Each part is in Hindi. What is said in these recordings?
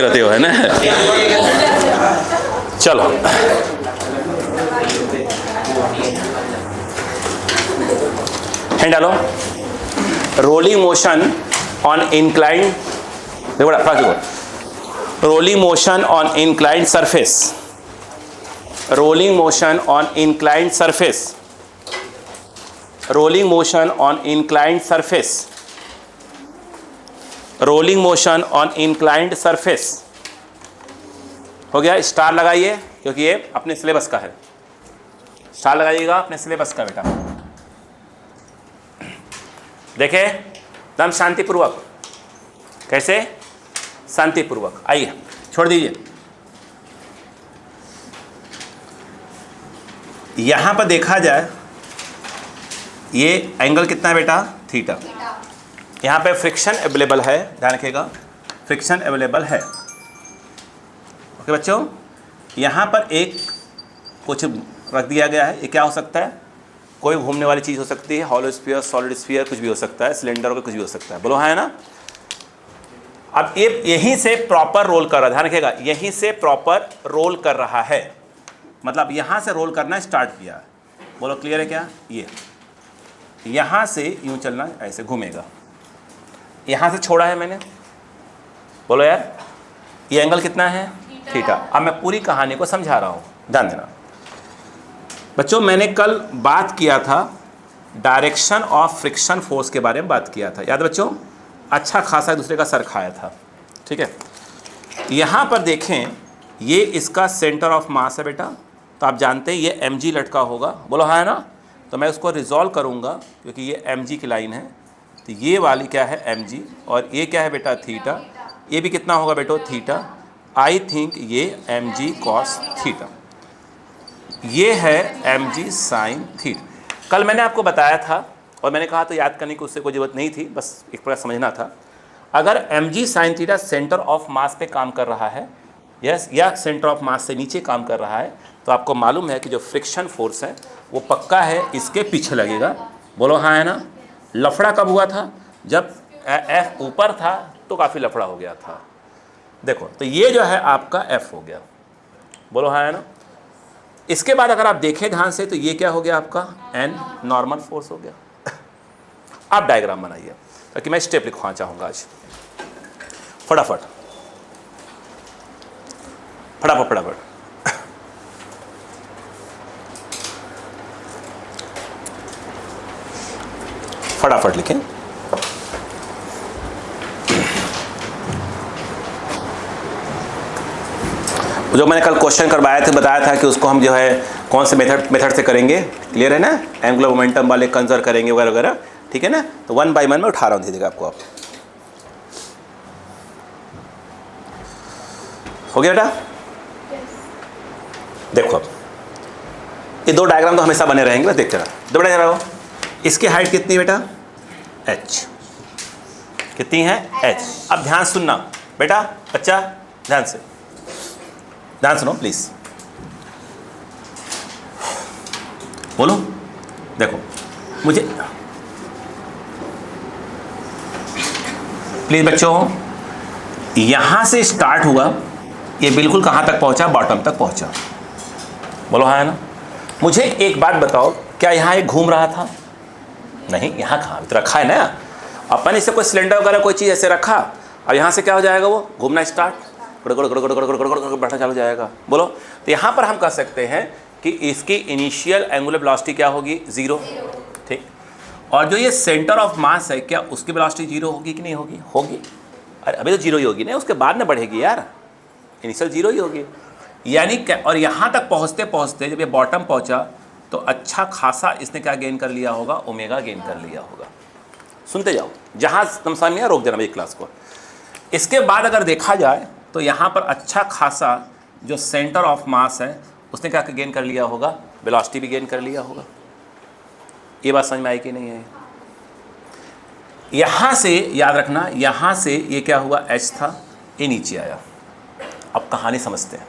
रहते हो, है ना। चलो, हैंड डालो। रोलिंग मोशन ऑन इंक्लाइंड, देखो rolling motion on inclined surface, rolling motion on inclined surface, rolling motion on inclined surface, rolling motion on inclined surface. हो गया, स्टार लगाइए क्योंकि ये अपने सिलेबस का है, स्टार लगाइएगा अपने सिलेबस का बेटा। देखे एकदम शांतिपूर्वक, कैसे शांतिपूर्वक, आइए छोड़ दीजिए। यहां पर देखा जाए ये एंगल कितना है बेटा, थीटा। यहाँ पे फ्रिक्शन अवेलेबल है, ध्यान रखिएगा, फ्रिक्शन अवेलेबल है। ओके बच्चों, यहाँ पर एक कुछ रख दिया गया है, ये क्या हो सकता है, कोई घूमने वाली चीज़ हो सकती है, हॉलो स्फीयर, सॉलिड स्फीयर, कुछ भी हो सकता है, सिलेंडर हो, कुछ भी हो सकता है, बोलो हाँ है ना। अब ये यहीं से प्रॉपर रोल कर रहा है, ध्यान रखिएगा, यहीं से प्रॉपर रोल कर रहा है, मतलब यहाँ से रोल करना स्टार्ट किया है, बोलो क्लियर है क्या। ये यहाँ से यूँ चलना, ऐसे घूमेगा, यहाँ से छोड़ा है मैंने, बोलो यार ये एंगल कितना है, थीटा। अब मैं पूरी कहानी को समझा रहा हूँ, ध्यान देना बच्चों। मैंने कल बात किया था डायरेक्शन ऑफ फ्रिक्शन फोर्स के बारे में बात किया था, याद बच्चों, अच्छा खासा दूसरे का सर खाया था, ठीक है। यहाँ पर देखें, ये इसका सेंटर ऑफ मास है बेटा, तो आप जानते हैं ये mg लटका होगा, बोलो हाँ है ना। तो मैं उसको रिजॉल्व करूँगा क्योंकि ये mg की लाइन है, तो ये वाली क्या है mg, और ये क्या है बेटा थीटा, ये भी कितना होगा बेटो थीटा। आई थिंक ये mg cos थीटा, ये है mg sin थीटा। कल मैंने आपको बताया था और मैंने कहा तो याद करने की उससे कोई ज़रूरत नहीं थी, बस एक प्रकार समझना था। अगर mg sin theta centre of mass पे काम कर रहा है, यस, या सेंटर ऑफ मास से नीचे काम कर रहा है, तो आपको मालूम है कि जो फ्रिक्शन फोर्स है वो पक्का है इसके पीछे लगेगा, बोलो हाँ है ना। लफड़ा कब हुआ था, जब F ऊपर था तो काफ़ी लफड़ा हो गया था, देखो, तो ये जो है आपका F हो गया, बोलो हाँ है ना। इसके बाद अगर आप देखें ध्यान से तो ये क्या हो गया आपका N नॉर्मल फोर्स हो गया। आप डायग्राम बनाइए ताकि मैं स्टेप लिखवाना चाहूँगा आज, फटाफट फटाफट फटाफट। फटाफट लिखें, जो मैंने कल क्वेश्चन करवाया थे, बताया था कि उसको हम जो है कौन से मेथड से करेंगे, क्लियर है ना, एंगुलर मोमेंटम वाले कंजर्व करेंगे वगैरह वगैरह, ठीक है ना। तो 1 बाय 1 में उठा रहा हूँ, दीजिएगा आपको, आप हो गया बेटा। देखो अब ये दो डायग्राम तो हमेशा बने रहेंगे, बस देखते रहो, दो बेटा जरा, इसकी हाइट कितनी बेटा h, कितनी है h। अब ध्यान सुनना बेटा, बच्चा ध्यान से, ध्यान सुनो प्लीज, बोलो, देखो मुझे प्लीज बच्चों, यहां से स्टार्ट हुआ, ये बिल्कुल कहां तक पहुंचा, बॉटम तक पहुंचा, बोलो हाँ है ना। मुझे एक बात बताओ, क्या यहाँ एक घूम रहा था, नहीं, यहाँ कहाँ रखा है ना, अपन इसे कोई सिलेंडर वगैरह कोई चीज़ ऐसे रखा, अब यहाँ से क्या हो जाएगा, वो घूमना स्टार्ट, बढ़ना चालू हो जाएगा, बोलो। तो यहाँ पर हम कह सकते हैं कि इसकी इनिशियल एंगुलर वेलोसिटी क्या होगी, 0, ठीक। और जो ये सेंटर ऑफ मास है, क्या उसकी वेलोसिटी 0 होगी कि नहीं होगी, होगी। अरे अभी तो 0 ही होगी ना, उसके बाद में बढ़ेगी यार, इनिशियल 0 ही होगी, यानी क्या। और यहाँ तक पहुँचते पहुँचते जब ये बॉटम पहुँचा तो अच्छा खासा इसने क्या गेन कर लिया होगा, ओमेगा गेन कर लिया होगा। सुनते जाओ, जहाँ तुम समझ में रोक देना मेरी क्लास को। इसके बाद अगर देखा जाए तो यहाँ पर अच्छा खासा जो सेंटर ऑफ मास है उसने क्या गेन कर लिया होगा, वेलोसिटी भी गेन कर लिया होगा। ये बात समझ में आई कि नहीं है। यहाँ से याद रखना, यहाँ से ये क्या हुआ, h था, ये नीचे आया। अब कहानी समझते हैं।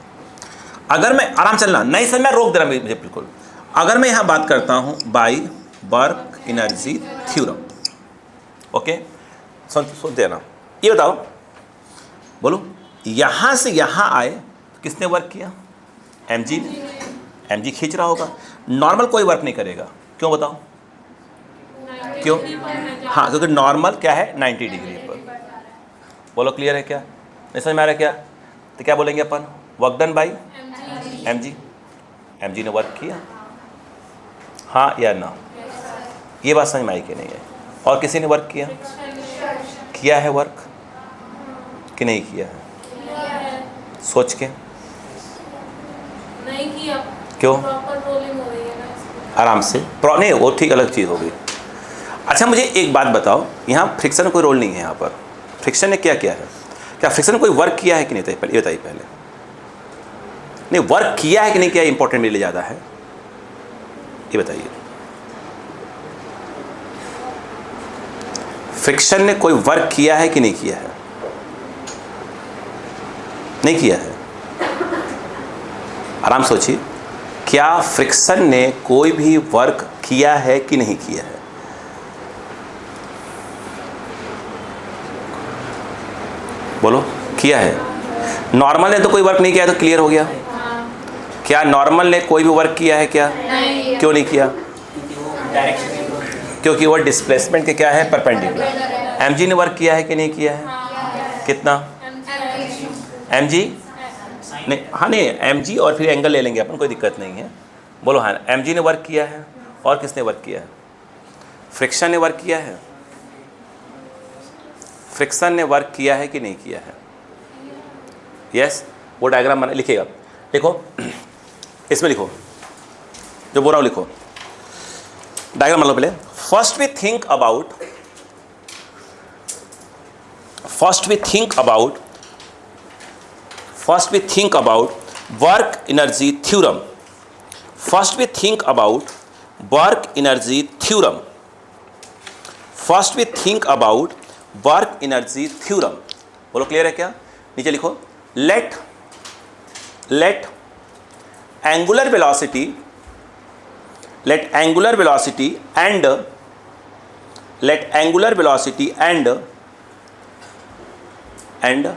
अगर मैं आराम चलना नहीं समझ में, रोक देना मुझे बिल्कुल। अगर मैं यहाँ बात करता हूँ by work energy theorem, okay, सुन देना, ये बताओ, बोलो यहाँ से यहाँ आए तो किसने वर्क किया? mg ने। mg खींच रहा होगा। नॉर्मल कोई वर्क नहीं करेगा, क्यों बताओ? क्यों? हाँ, क्योंकि नॉर्मल क्या है? 90 डिग्री पर। बोलो क्लियर है क्या? नहीं समझ में आ रहा है क्या? तो क्या बोलेंगे अपन? Work done by mg। mg ने वर्क किया, हाँ या ना? ये बात समझ में आई कि नहीं है? और किसी ने वर्क किया? किया है वर्क कि नहीं किया है? सोच के नहीं किया। क्यों? प्रॉपर रोलिंग हो रही है ना इसमें। आराम से नहीं, वो ठीक अलग चीज़ होगी। अच्छा मुझे एक बात बताओ, यहाँ फ्रिक्शन का कोई रोल नहीं है। यहाँ पर फ्रिक्शन ने क्या किया है? क्या फ्रिक्शन ने कोई वर्क किया है कि नहीं? पहले ये बताइए। पहले नहीं, वर्क किया है कि नहीं किया इंपॉर्टेंट मेरे लिए ज़्यादा है, ये बताइए। फ्रिक्शन ने कोई वर्क किया है कि नहीं किया है? नहीं किया है। आराम सोचिए, क्या फ्रिक्शन ने कोई भी वर्क किया है कि नहीं किया है? बोलो, किया है। नॉर्मल ने तो कोई वर्क नहीं किया, तो क्लियर हो गया। क्या नॉर्मल ने कोई भी वर्क किया है क्या? नहीं। क्यों नहीं किया? क्योंकि वो डिस्प्लेसमेंट के क्या है? परपेंडिकुलर। mg ने वर्क किया है कि नहीं किया है? कितना? mg नहीं, हाँ नहीं, mg और फिर एंगल ले लेंगे अपन, कोई दिक्कत नहीं है। बोलो हाँ, mg ने वर्क किया है। और किसने वर्क किया है? फ्रिक्शन ने वर्क किया है। फ्रिक्शन ने वर्क किया है कि नहीं किया है? यस। वो डायग्राम बना, लिखिएगा, लिखो, इसमें लिखो, जो बोल रहा हूँ लिखो। डायग्राम बना लो पहले। First we think about work energy theorem. First we think about work energy theorem. First we think about work energy theorem. बोलो क्लियर है क्या? नीचे लिखो, let angular velocity and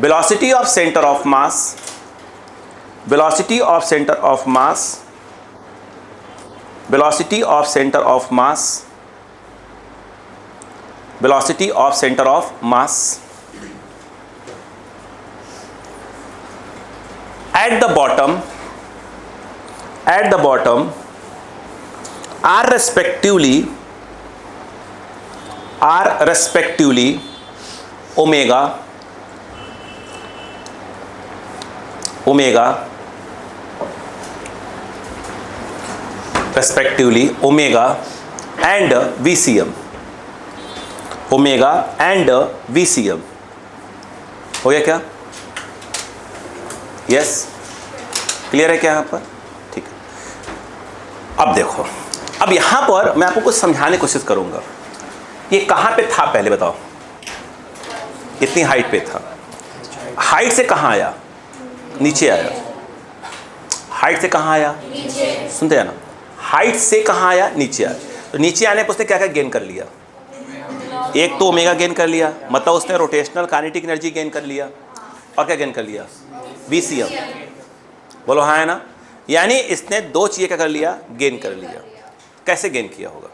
velocity of center of mass at the bottom are respectively omega and VCM। हो गया क्या? यस, क्लियर है क्या यहाँ पर? ठीक है। अब देखो, अब यहाँ पर मैं आपको कुछ समझाने की कोशिश करूँगा। ये कहाँ पे था पहले बताओ? इतनी हाइट पे था। हाइट से कहाँ आया? नीचे आया। हाइट से कहाँ आया? नीचे। सुनते हैं ना? हाइट से कहाँ आया? नीचे आया। तो नीचे आने पर उसने क्या क्या गेन कर लिया? एक तो ओमेगा गेन कर लिया, मतलब उसने रोटेशनल काइनेटिक एनर्जी गेन कर लिया। और क्या गेन कर लिया? VCM। बोलो हाँ है ना? यानी इसने दो चीज़ें क्या कर लिया? गेन कर लिया। कैसे गेन किया होगा?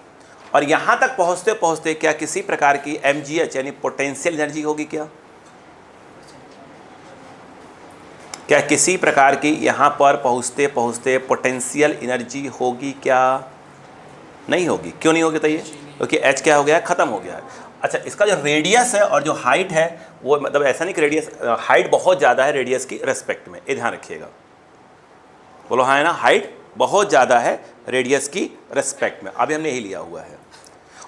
और यहाँ तक पहुँचते पहुँचते क्या किसी प्रकार की MGH यानी पोटेंशियल एनर्जी होगी क्या? क्या किसी प्रकार की यहाँ पर पहुँचते पहुँचते पोटेंशियल एनर्जी होगी क्या? नहीं होगी। क्यों नहीं होगी? बताइए। क्योंकि H क्या हो गया है? ख़त्म हो गया है। अच्छा, इसका जो रेडियस है और जो हाइट है वो, मतलब ऐसा नहीं कि रेडियस, हाइट बहुत ज़्यादा है रेडियस की रेस्पेक्ट में, ये ध्यान रखिएगा। बोलो हाँ है ना? हाइट बहुत ज़्यादा है रेडियस की रेस्पेक्ट में। अभी हमने यही लिया हुआ है।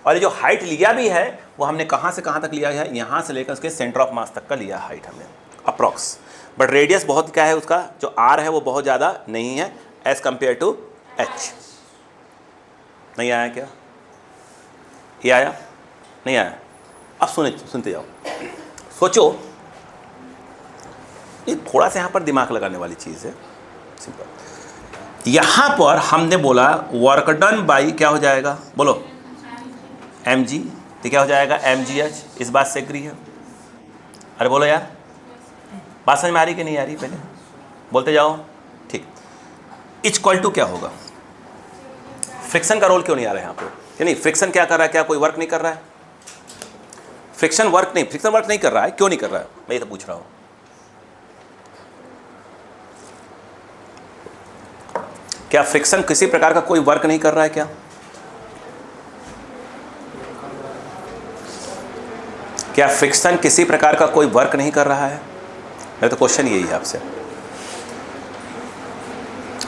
और ये जो हाइट लिया भी है वो हमने कहाँ से कहाँ तक लिया है? यहाँ से लेकर उसके सेंटर ऑफ मास तक का लिया हाइट हमने, अप्रॉक्स। बट रेडियस बहुत क्या है उसका? जो R है वो बहुत ज़्यादा नहीं है एज़ कम्पेयर टू H। नहीं आया क्या? ये आया? नहीं आया? अब सुनते जाओ, सोचो। ये थोड़ा सा यहाँ पर दिमाग लगाने वाली चीज़ है, सिंपल। यहाँ पर हमने बोला वर्क डन बाई क्या हो जाएगा? बोलो mg। तो क्या हो जाएगा? mgh। इस बात से एग्री है? अरे बोलो यार, बात समझ में आ रही कि नहीं आ रही? पहले बोलते जाओ। ठीक, इक्वल टू क्या होगा? फ्रिक्शन का रोल क्यों नहीं आ रहा है यहाँ पे? यानी फ्रिक्शन क्या कर रहा है? क्या कोई वर्क नहीं कर रहा है? फ्रिक्शन वर्क नहीं कर रहा है। क्यों नहीं कर रहा है? मैं ये तो पूछ रहा हूँ। क्या फ्रिक्शन किसी प्रकार का कोई वर्क नहीं कर रहा है क्या? क्या फ्रिक्शन किसी प्रकार का कोई वर्क नहीं कर रहा है? मेरा तो क्वेश्चन यही है आपसे,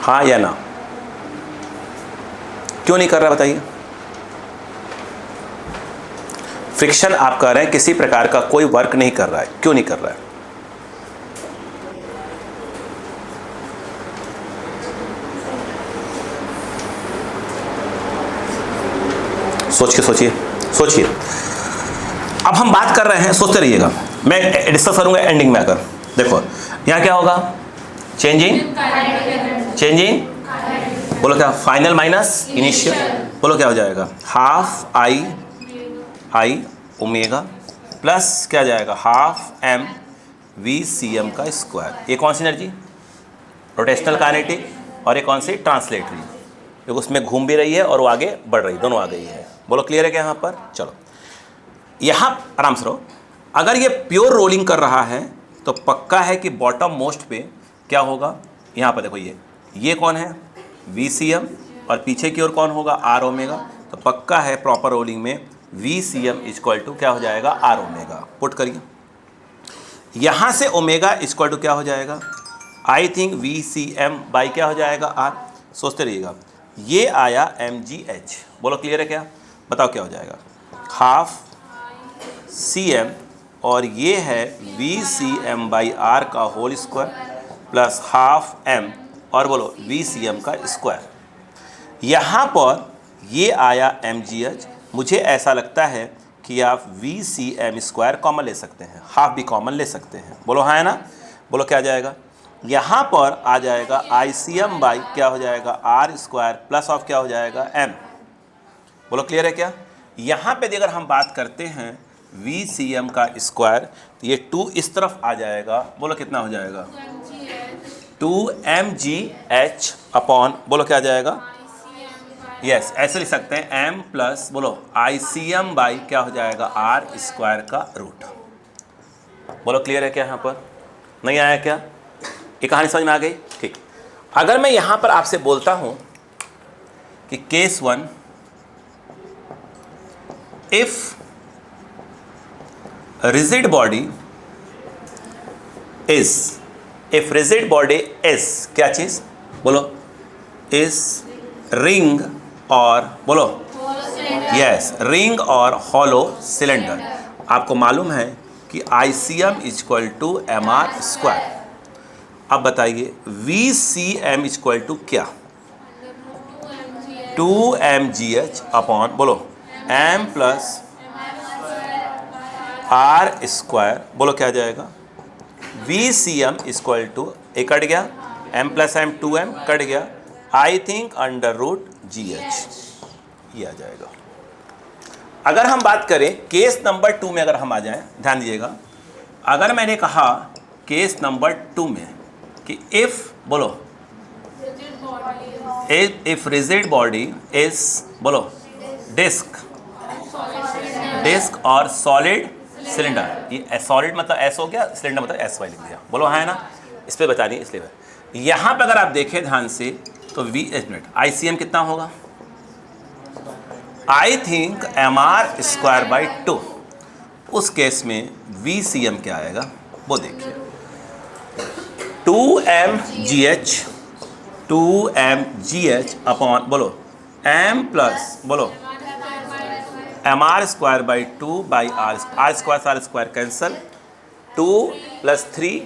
हाँ या ना? क्यों नहीं कर रहा बताइए? फ्रिक्शन आप कह रहे हैं किसी प्रकार का कोई वर्क नहीं कर रहा है, क्यों नहीं कर रहा है? सोचिए। अब हम बात कर रहे हैं, सोचते रहिएगा, मैं डिस्कस करूंगा एंडिंग में आकर। देखो यहाँ क्या होगा? चेंजिंग, बोलो क्या? फाइनल माइनस इनिशियल, बोलो क्या हो जाएगा? हाफ आई ओमेगा प्लस क्या जाएगा? Half M V C M का स्क्वायर। ये कौन सी एनर्जी? Rotational kinetic. और ये कौन सी? ट्रांसलेटरी। एक उसमें घूम भी रही है और वो आगे बढ़ रही, दोनों आ गई है। बोलो क्लियर है क्या यहाँ पर? चलो यहाँ आराम से रहो। अगर ये प्योर रोलिंग कर रहा है तो पक्का है कि बॉटम मोस्ट पे क्या होगा? यहाँ पर देखो, ये कौन है? वी सी एम, और पीछे की ओर कौन होगा? R omega. तो पक्का है प्रॉपर रोलिंग में V C M equal to क्या हो जाएगा? Are omega. पुट करिए, यहाँ से ओमेगा इक्वल टू क्या हो जाएगा? I think V C M by क्या हो जाएगा? आर। सोचते रहिएगा, ये आया एम जी एच। बोलो क्लियर है क्या? बताओ क्या हो जाएगा? हाफ सी एम, और ये है V C M by R का whole square plus half M, और बोलो वी सी एम का स्क्वायर। यहाँ पर ये आया एम जी एच। मुझे ऐसा लगता है कि आप V C M square common ले सकते हैं, हाफ भी कॉमन ले सकते हैं। बोलो हाँ है ना? बोलो क्या आ जाएगा? यहाँ पर आ जाएगा आई सी एम बाई क्या हो जाएगा? आर स्क्वायर प्लस ऑफ क्या हो जाएगा? एम। बोलो क्लियर है क्या? यहाँ पे अगर हम बात करते हैं वी सी एम का स्क्वायर, तो ये 2 इस तरफ आ जाएगा। बोलो कितना हो जाएगा? 2 एम जी एच अपॉन, बोलो क्या आ जाएगा? यस, ऐसे लिख सकते हैं, एम प्लस बोलो आई सी एम बाई क्या हो जाएगा? आर स्क्वायर का रूट। बोलो क्लियर है क्या यहाँ पर? नहीं आया क्या? ये कहानी समझ में आ गई? ठीक। अगर मैं यहाँ पर आपसे बोलता हूँ कि case 1, if rigid body is, if rigid body is क्या चीज? बोलो is ring और बोलो यस रिंग और हॉलो सिलेंडर। आपको मालूम है कि ICM equal to M R square. अब बताइए VCM इक्वल टू क्या? 2mgh अपॉन बोलो m प्लस आर स्क्वायर। बोलो क्या आ जाएगा? VCM इक्वल टू, एक कट गया, m प्लस m 2m कट गया, I think under root GH, ये आ जाएगा। अगर हम बात करें केस नंबर 2 में, अगर हम आ जाएं, ध्यान दीजिएगा, अगर मैंने कहा केस नंबर 2 में कि इफ बोलो इफ रिजिड बॉडी इज बोलो डिस्क और सॉलिड सिलेंडर। ये सॉलिड मतलब एस हो गया, सिलेंडर मतलब एस वाई लिख दिया। बोलो हाँ है ना? इस पर बता दी इसलिए। यहाँ पे अगर आप देखें ध्यान से तो मिनट ICM कितना होगा? I think M R square by 2। उस केस में VCM क्या आएगा वो देखिए, 2mgh अपॉन बोलो m प्लस बोलो M R square by 2 by R square cancel, 2 plus 3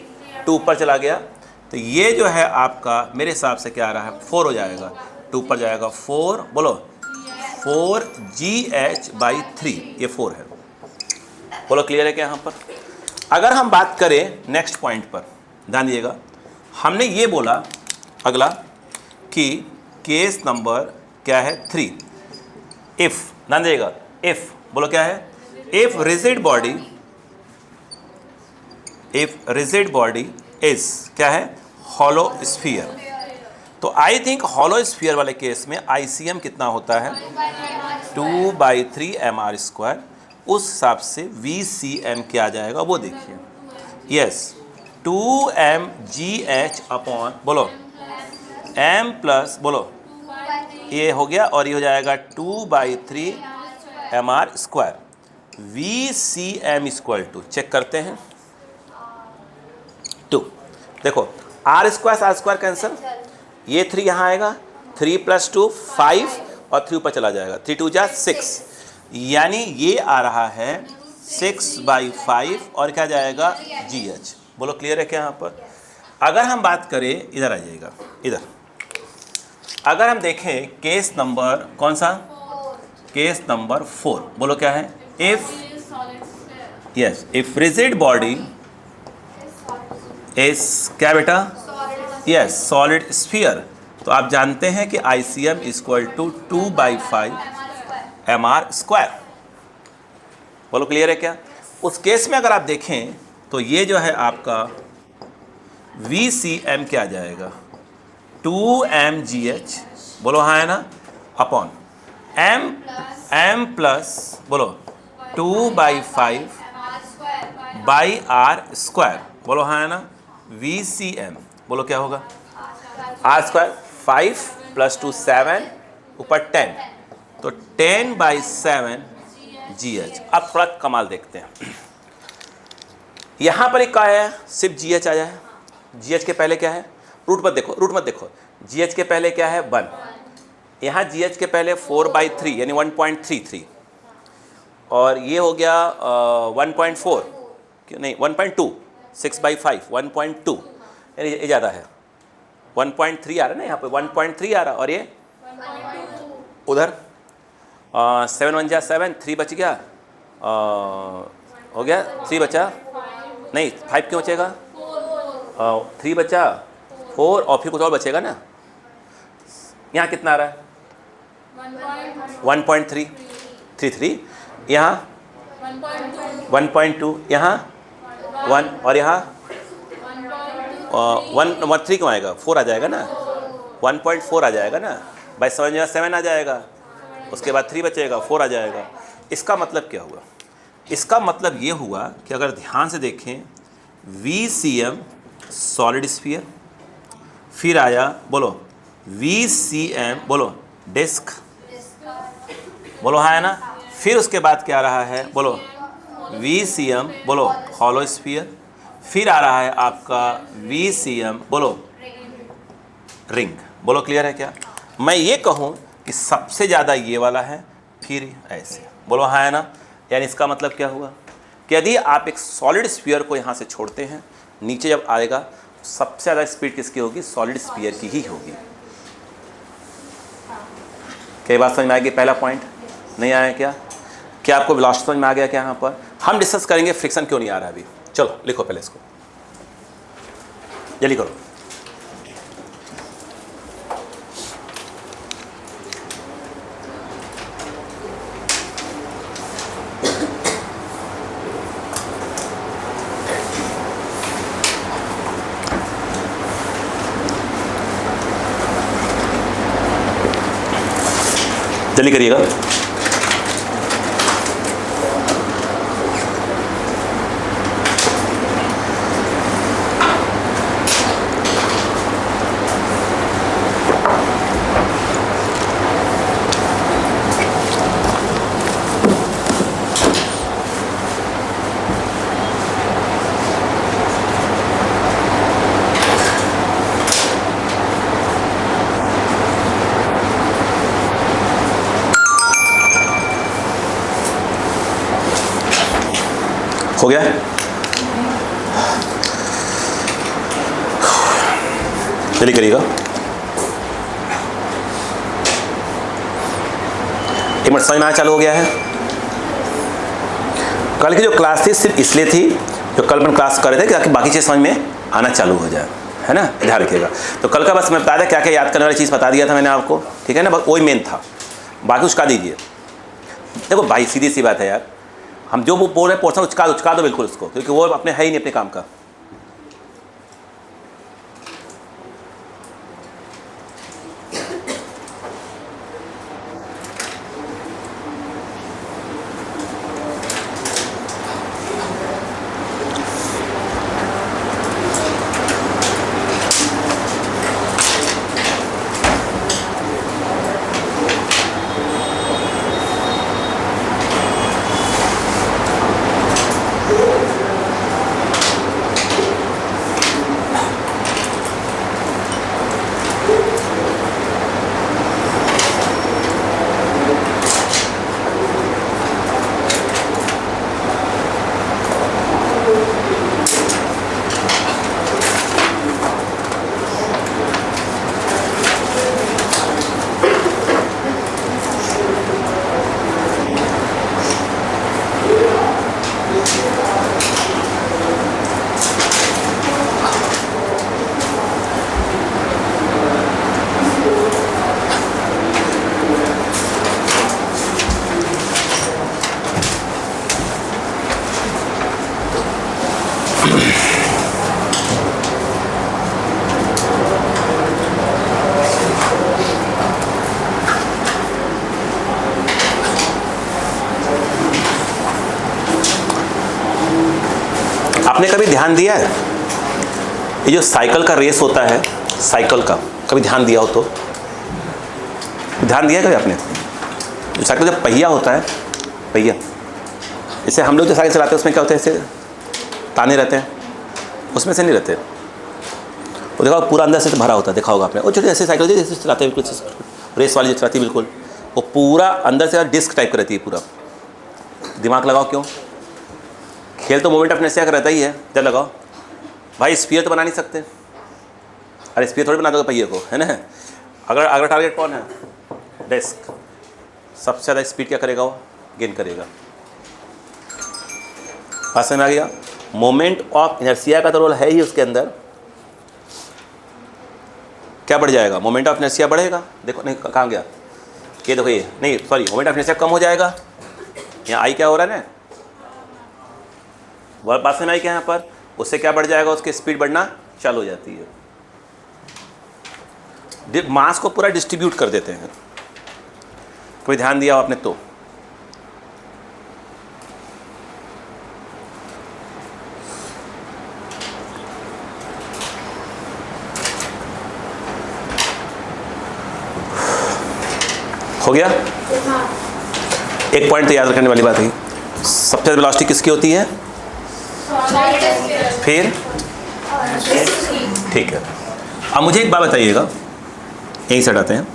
2 पर चला गया, तो ये जो है आपका मेरे हिसाब से क्या आ रहा है? 4 हो जाएगा। 2 पर जाएगा 4, बोलो 4gh बाई 3, ये 4 है। बोलो क्लियर है क्या यहाँ पर? अगर हम बात करें नेक्स्ट पॉइंट पर, ध्यान दीजिएगा, हमने ये बोला अगला कि केस नंबर क्या है? 3। इफ, ध्यान दीजिएगा, इफ बोलो क्या है? If rigid body if rigid body is क्या है, हॉलो स्फीयर, तो आई थिंक हॉलो स्फीयर वाले केस में ICM कितना होता है, 2/3 mr²। उस हिसाब से VCM क्या आ जाएगा वो देखिए, यस 2mgh अपॉन बोलो m प्लस बोलो ये हो गया और ये हो जाएगा 2/3 mr²। VCM equal to check करते हैं 2, देखो r² कैंसिल, ये 3 यहाँ आएगा, 3 + 2 5 और 3 ऊपर चला जाएगा, 3 2 जा 6, यानी ये आ रहा है 6/5 और क्या जाएगा GH। बोलो क्लियर है क्या यहाँ पर? अगर हम बात करें, इधर आ जाइएगा, इधर अगर हम देखें केस नंबर कौन सा, केस नंबर 4, बोलो क्या है, if yes if rigid body is क्या बेटा, यस सॉलिड स्फीयर, तो आप जानते हैं कि ICM = 2/5 mr²। बोलो क्लियर है क्या? उस केस में अगर आप देखें तो ये जो है आपका VCM क्या आ जाएगा, 2mgh, बोलो हाँ है ना, अपॉन m प्लस बोलो 2/5 r², बोलो हाँ है ना, VCM, बोलो क्या होगा, r², 5 + 2 7 ऊपर 10, तो 10/7 GH। अब थोड़ा कमाल देखते हैं, यहाँ पर एक क्या है, सिर्फ GH आ जाए, GH के पहले क्या है, रूट मत देखो, GH के पहले क्या है 1, यहाँ GH के पहले 4/3 यानी 1.33, और ये हो गया 1.4 क्यों नहीं 1.2, 6/5 1.2, यानी ये ज़्यादा है, 1.3 आ रहा है ना यहाँ पे, 1.3 आ रहा, और ये उधर 7 1 जा 7, 3 बच गया, हो गया 3 बचा, नहीं 5 क्यों बचेगा, 3 बचा, 4 और फिर कुछ और बचेगा ना, यहाँ कितना आ रहा है 1.33, यहाँ 1.2, यहाँ 1 और यहाँ 1 क्यों आएगा, 4 आ जाएगा ना, 1.4 आ जाएगा ना, बाई 7 आ जाएगा, उसके बाद 3 बचेगा, 4 आ जाएगा। इसका मतलब क्या हुआ, इसका मतलब ये हुआ कि अगर ध्यान से देखें VCM सॉलिड स्फीयर, फिर आया बोलो VCM बोलो डिस्क, बोलो हाँ है ना, फिर उसके बाद क्या आ रहा है बोलो VCM बोलो हॉलो स्फीयर, फिर आ रहा है आपका VCM बोलो रिंग। बोलो क्लियर है क्या? मैं ये कहूँ कि सबसे ज़्यादा ये वाला है, फिर ऐसे, बोलो हाँ है ना, यानी इसका मतलब क्या हुआ कि यदि आप एक सॉलिड स्फीयर को यहाँ से छोड़ते हैं, नीचे जब आएगा सबसे ज़्यादा स्पीड किसकी होगी, सॉलिड स्फीयर की ही होगी। क्या बात समझ में आएगी? पहला पॉइंट नहीं आया क्या? क्या आपको वेलोसिटी समझ में आ गया क्या? यहाँ पर हम डिस्कस करेंगे फ्रिक्शन क्यों नहीं आ रहा अभी। चलो लिखो पहले इसको, जल्दी करो। जल्दी करिएगा। हो गया? जल्दी करिएगा। एक मिनट, समझ में आना चालू हो गया है? कल की जो क्लास थी सिर्फ इसलिए थी जो कल अपन क्लास कर रहे थे ताकि बाकी चीज़ समझ में आना चालू हो जाए, है ना? ध्यान रखिएगा। तो कल का बस मैं बता दें क्या क्या याद करने वाली चीज़ बता दिया था मैंने आपको, ठीक है ना? बस वही मेन था, बाकी उचका दीजिए। देखो भाई सीधी सी बात है यार, हम जो वो बोल रहे हैं पोर्शन उचका दो बिल्कुल उसको, क्योंकि वो अपने है ही नहीं अपने काम का, आपने कभी ध्यान दिया है ये जो साइकिल का रेस होता है, साइकिल का कभी ध्यान दिया हो तो? ध्यान दिया कभी आपने? जो साइकिल जब पहिया होता है, पहिया, जैसे हम लोग जो साइकिल चलाते हैं उसमें क्या होता है, ऐसे ताने रहते हैं, उसमें से नहीं रहते। वो देखा पूरा अंदर से तो भरा होता है, देखा होगा आपने। वो छोटे ऐसे साइकिल जैसे चलाते हैं बिल्कुल, रेस वाली जो चलाती है बिल्कुल, वो पूरा अंदर से डिस्क टाइप की रहती है पूरा। दिमाग लगाओ क्यों? खेल तो मोमेंट ऑफ इनर्शिया का रहता ही है। जब लगाओ भाई, स्फीयर तो बना नहीं सकते, अरे स्फीयर थोड़ी बना दोगे पहिए को, है ना। अगर टारगेट कौन है, डिस्क, सबसे ज़्यादा स्पीड क्या करेगा, वो गेन करेगा। बात समझ में आ गया? मोमेंट ऑफ इनर्शिया का तो रोल है ही उसके अंदर। क्या बढ़ जाएगा, मोमेंट ऑफ इनर्शिया बढ़ेगा। देखो नहीं कहाँ गया ये, देखो ये नहीं, सॉरी, मोमेंट ऑफ इनर्शिया कम हो जाएगा। यहाँ आई क्या हो रहा है ना, वह बात समझ में आई क्या यहाँ पर, उससे क्या बढ़ जाएगा, उसकी स्पीड बढ़ना चालू हो जाती है। मास को पूरा डिस्ट्रीब्यूट कर देते हैं। कोई ध्यान दिया हो आपने तो? हो गया? एक पॉइंट तो याद रखने वाली बात है, सबसे ज़्यादा वेलोसिटी किसकी होती है? फिर ठीक है। अब मुझे एक बात बताइएगा, यहीं से हटाते हैं।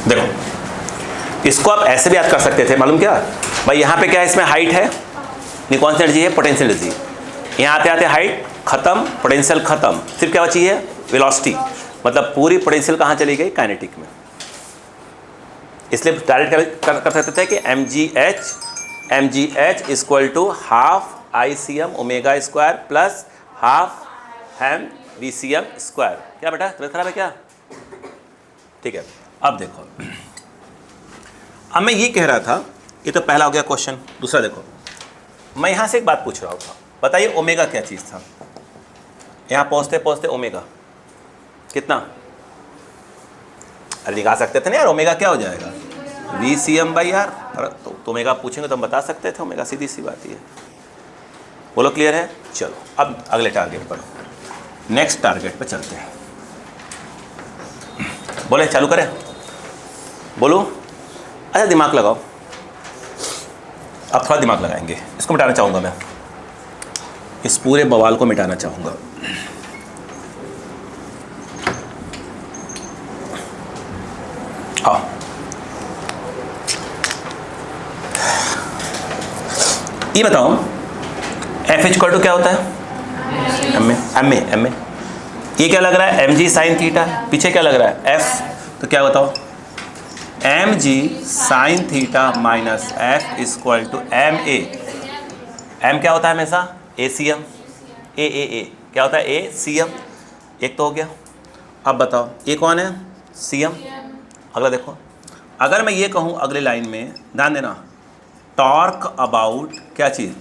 देखो, इसको आप ऐसे भी याद कर सकते थे, मालूम क्या भाई, यहाँ पे क्या है, इसमें हाइट है, नहीं कौन सी एनर्जी है, पोटेंशियल एनर्जी। यहाँ आते आते हाइट खत्म, पोटेंशियल खत्म, सिर्फ क्या बची है, वेलोसिटी। मतलब पूरी पोटेंशियल कहाँ चली गई, काइनेटिक में। इसलिए डायरेक्ट कर सकते थे कि M G H equal to half ICM omega square plus half M VCM square. क्या बेटा तबीयत खराब है क्या? ठीक है। अब देखो, अब मैं ये कह रहा था, ये तो पहला हो गया क्वेश्चन। दूसरा देखो, मैं यहाँ से एक बात पूछ रहा था, बताइए ओमेगा क्या चीज़ था? यहाँ पहुँचते पहुँचते ओमेगा कितना, अरे निकाल सकते थे ना यार, ओमेगा क्या हो जाएगा, VCM/R। अरे तो ओमेगा पूछेंगे तो हम बता सकते थे, ओमेगा सीधी सी बात ही है। बोलो क्लियर है? चलो अब अगले टारगेट पर, नेक्स्ट टारगेट पर चलते हैं। बोले चालू करें? बोलो। अच्छा दिमाग लगाओ, अब थोड़ा दिमाग लगाएंगे। इसको मिटाना चाहूँगा मैं, इस पूरे बवाल को मिटाना चाहूँगा। आओ, ये बताओ एफ इक्वल टू क्या होता है, एम ए। ये क्या लग रहा है, mg साइन थीटा। पीछे क्या लग रहा है, f। तो क्या बताओ, mg sine theta minus f equal to ma। m क्या होता है हमेशा, ACM। ए क्या होता है, ACM। एक तो हो गया। अब बताओ ये कौन है, CM। अगला देखो, अगर मैं ये कहूँ अगले लाइन में, ध्यान देना, टॉर्क अबाउट क्या चीज़,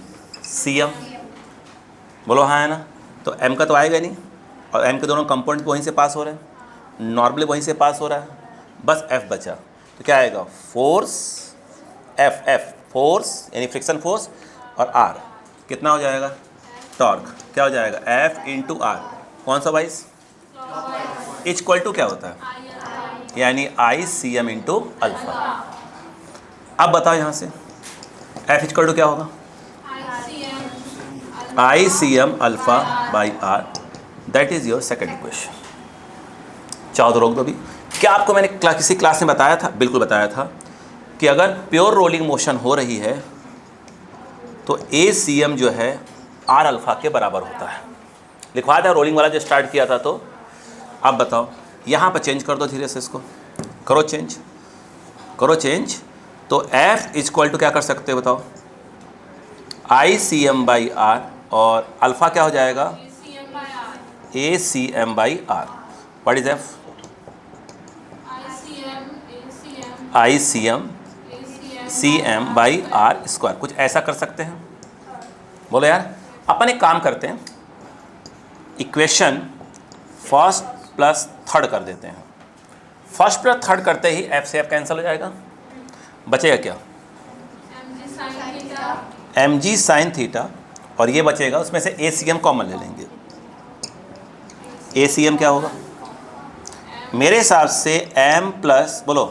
CM। बोलो हाँ है ना। तो m का तो आएगा नहीं, और m के दोनों कंपोनेंट वहीं से पास हो रहे हैं, नॉर्मली वहीं से पास हो रहा है, बस f बचा। तो क्या आएगा, फोर्स f फोर्स यानी फ्रिक्शन फोर्स, और r कितना हो जाएगा, टॉर्क। क्या हो जाएगा, f इंटू r। कौन सा वाइज, इक्वल टू क्या होता है, यानी ICM इंटू अल्फा। अब बताओ यहाँ से f इक्वल टू क्या होगा, ICM alpha by r। That is your second equation. चाहो तो रोक दो भी। क्या आपको मैंने किसी क्लास में बताया था, बिल्कुल बताया था, कि अगर प्योर रोलिंग मोशन हो रही है तो ACM जो है R अल्फा के बराबर होता है। लिखवा था रोलिंग वाला जो स्टार्ट किया था। तो अब बताओ, यहाँ पर चेंज कर दो धीरे से, इसको करो चेंज। तो F इक्वल टू क्या कर सकते हो बताओ, ICM/R, और अल्फा क्या हो जाएगा, ACM/R। What is F, ICM CM by R square. कुछ ऐसा कर सकते हैं? बोलो यार। अपन एक काम करते हैं, इक्वेशन फर्स्ट प्लस थर्ड कर देते हैं। फर्स्ट प्लस थर्ड करते ही एफ से एफ कैंसिल हो जाएगा, बचेगा क्या? mg साइन थीटा, और ये बचेगा, उसमें से ACM कॉमन ले लेंगे। ACM क्या होगा मेरे हिसाब से? m प्लस बोलो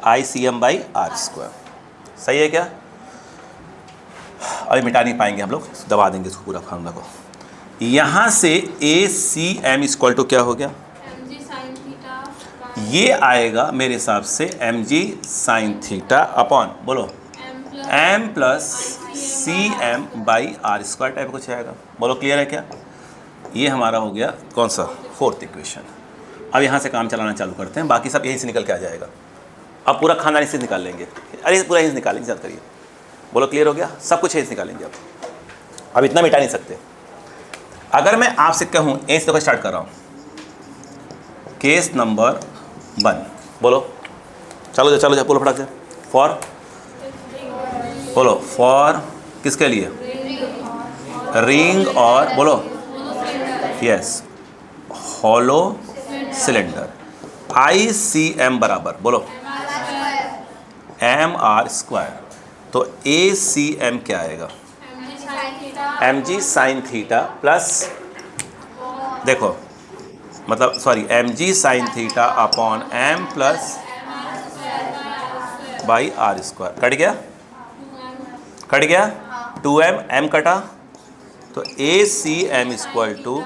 ICM बाई आर स्क्वायर। सही है क्या? अभी मिटा नहीं पाएंगे हम लोग, दबा देंगे इसको पूरा फार्मूला को। यहाँ से ACM इक्वल टू क्या हो गया? ये आएगा मेरे हिसाब से mg साइन थीटा अपॉन बोलो m plus CM by R square type कुछ आएगा। बोलो क्लियर है क्या? ये हमारा हो गया कौन सा? Fourth equation. अब यहाँ से काम चलाना चालू करते हैं, बाकी सब यहीं से निकल के आ जाएगा। अब पूरा खानदान इससे निकाल लेंगे, अरे पूरा यहीं से निकालेंगे, याद करिए। बोलो क्लियर हो गया? सब कुछ यहीं से निकालेंगे। अब इतना मिटा नहीं सकते। अगर मैं आपसे कहूँ, यहीं से स्टार्ट कर रहा हूँ, केस नंबर 1 बोलो। चलो जा बोलो फटाक से। फॉर बोलो, फॉर किसके लिए? रिंग और बोलो यस हॉलो सिलेंडर। ICM बराबर बोलो MR स्क्वायर। तो ACM क्या आएगा? mg साइन थीटा प्लस, देखो मतलब sorry mg sine theta upon m plus by R square. कट गया 2m, m कटा, तो ACM equal to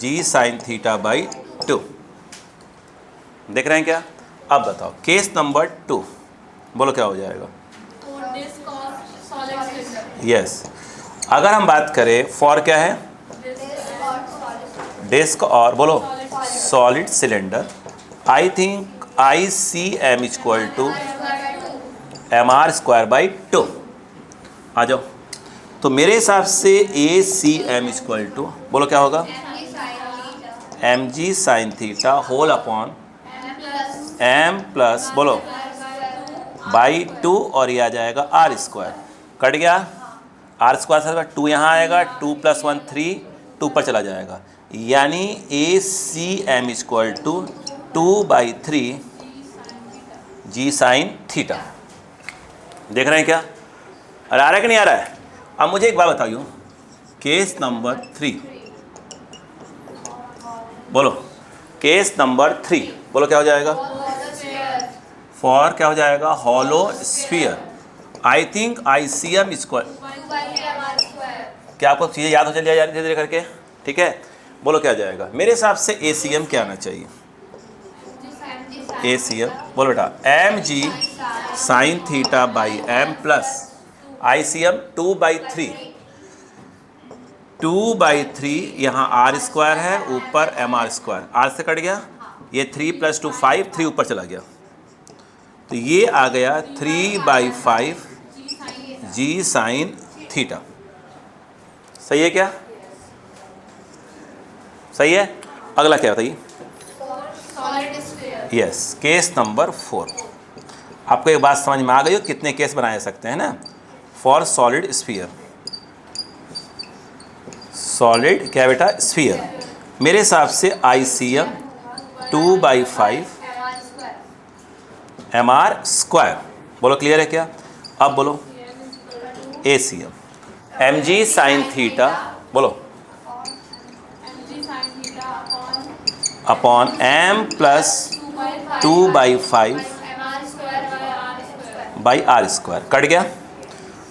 g sine theta by 2। देख रहे हैं क्या? अब बताओ केस नंबर 2 बोलो क्या हो जाएगा? यस अगर हम बात करें फॉर क्या है? डिस्क और बोलो solid cylinder. I think ICM equal to MR square by 2। आ जाओ। तो मेरे हिसाब से ACM इक्वल टू बोलो क्या होगा? mg sine theta whole upon m plus बोलो बाई 2, और ये आ जाएगा आर स्क्वायर। कट गया आर स्क्वायर से 2 यहाँ आएगा, 2 + 1 3, 2 पर चला जाएगा, यानी ACM equal to 2/3 g sine theta. देख रहे हैं क्या? और आ रहा है कि नहीं आ रहा है? अब मुझे एक बात बताइए, केस नंबर 3 बोलो, केस नंबर 3 बोलो क्या हो जाएगा? फॉर क्या हो जाएगा? Hollow sphere. आई थिंक ICM इक्वल, क्या आपको चीज़ें याद हो चली जा रही धीरे धीरे करके? ठीक है, बोलो क्या जाएगा? मेरे हिसाब से ACM क्या आना चाहिए? ACM बोलो बेटा mg sine theta by m plus ICM 2/3। 2/3 यहाँ आर स्क्वायर है, ऊपर MR स्क्वायर, आर से कट गया, ये 3 + 2 5, 3 ऊपर चला गया, तो ये आ गया 3/5 g साइन थीटा। सही है क्या? सही है। अगला क्या बताइए? Yes case number 4। आपको एक बात समझ में आ गई हो कितने केस बनाए जा सकते हैं ना? For solid sphere. सॉलिड क्या बेटा? स्फीयर। मेरे हिसाब से ICM 2/5 MR स्क्वायर। बोलो क्लियर है क्या? अब बोलो ACM mg साइन थीटा बोलो upon m plus 2/5 by R square. कट गया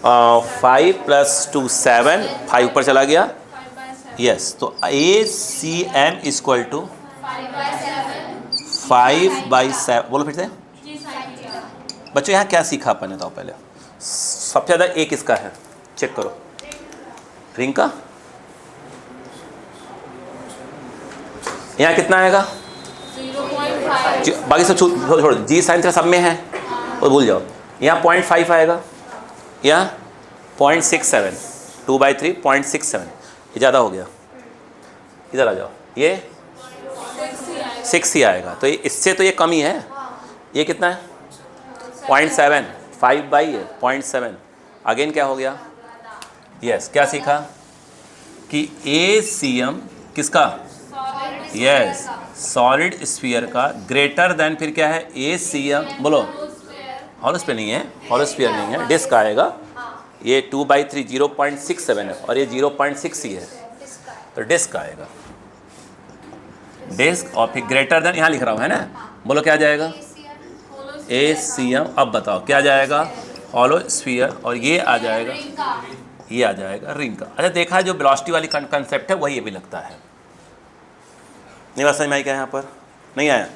5 + 2 7, 5 ऊपर चला गया, यस। तो ACM इक्वल टू 5/7 बोलो फिर से। बच्चों यहाँ क्या सीखा अपन ने? तो पहले सबसे ज़्यादा एक इसका है, चेक करो रिंग का। यहाँ कितना आएगा? 0.5। बाकी सब छोड़, जी साइन थीटा सब में है, वो भूल जाओ। यहाँ 0.5 आएगा, यहाँ 0.67, 2/3 0.67, ये ज़्यादा हो गया। इधर आ जाओ, ये 6 ही आएगा। 6 ही आएगा, तो इससे तो ये कम ही है। ये कितना है? 0.7, 5 बाई 0.7। अगेन क्या हो गया? यस, क्या सीखा कि ACM किसका? यस, सॉलिड स्फीयर का ग्रेटर देन, फिर क्या है? ACM, बोलो। हॉलो स्फीयर नहीं है, हॉलो स्फीयर नहीं है, डिस्क आएगा। ये 2/3 0.67 है और ये 0.6 ही है, तो डिस्क आएगा। डिस्क और फिर ग्रेटर देन यहाँ लिख रहा हूँ, है ना? बोलो क्या जाएगा? ACM। अब बताओ क्या जाएगा? हॉलो स्फीयर, और ये आ जाएगा, ये आ जाएगा रिंग का। अच्छा, देखा है जो वेलोसिटी वाली कंसेप्ट है वही ये भी लगता है। नहीं बात समझ में आई क्या यहाँ पर? नहीं आया?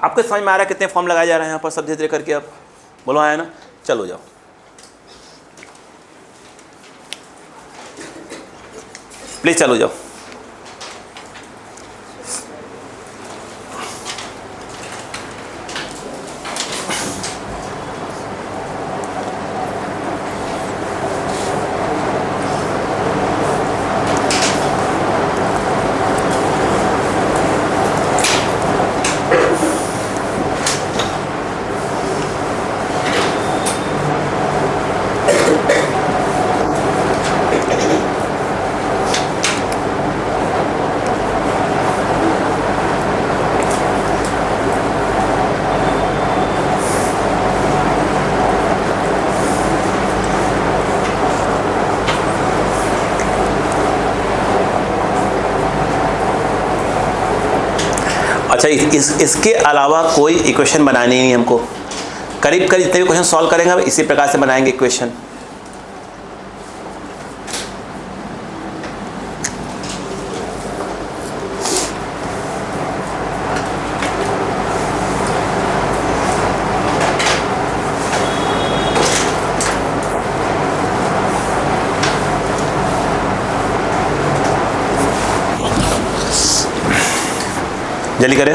आपको समझ में आ रहा है कितने फॉर्म लगाए जा रहे हैं यहाँ पर सब धीरे धीरे करके? अब बोलो आया ना? चलो जाओ। प्लीज चलो जाओ। अच्छा, इसके अलावा कोई इक्वेशन बनानी नहीं हमको। करीब करीब जितने भी क्वेश्चन सॉल्व करेंगे हम इसी प्रकार से बनाएंगे इक्वेशन। जल्दी करें।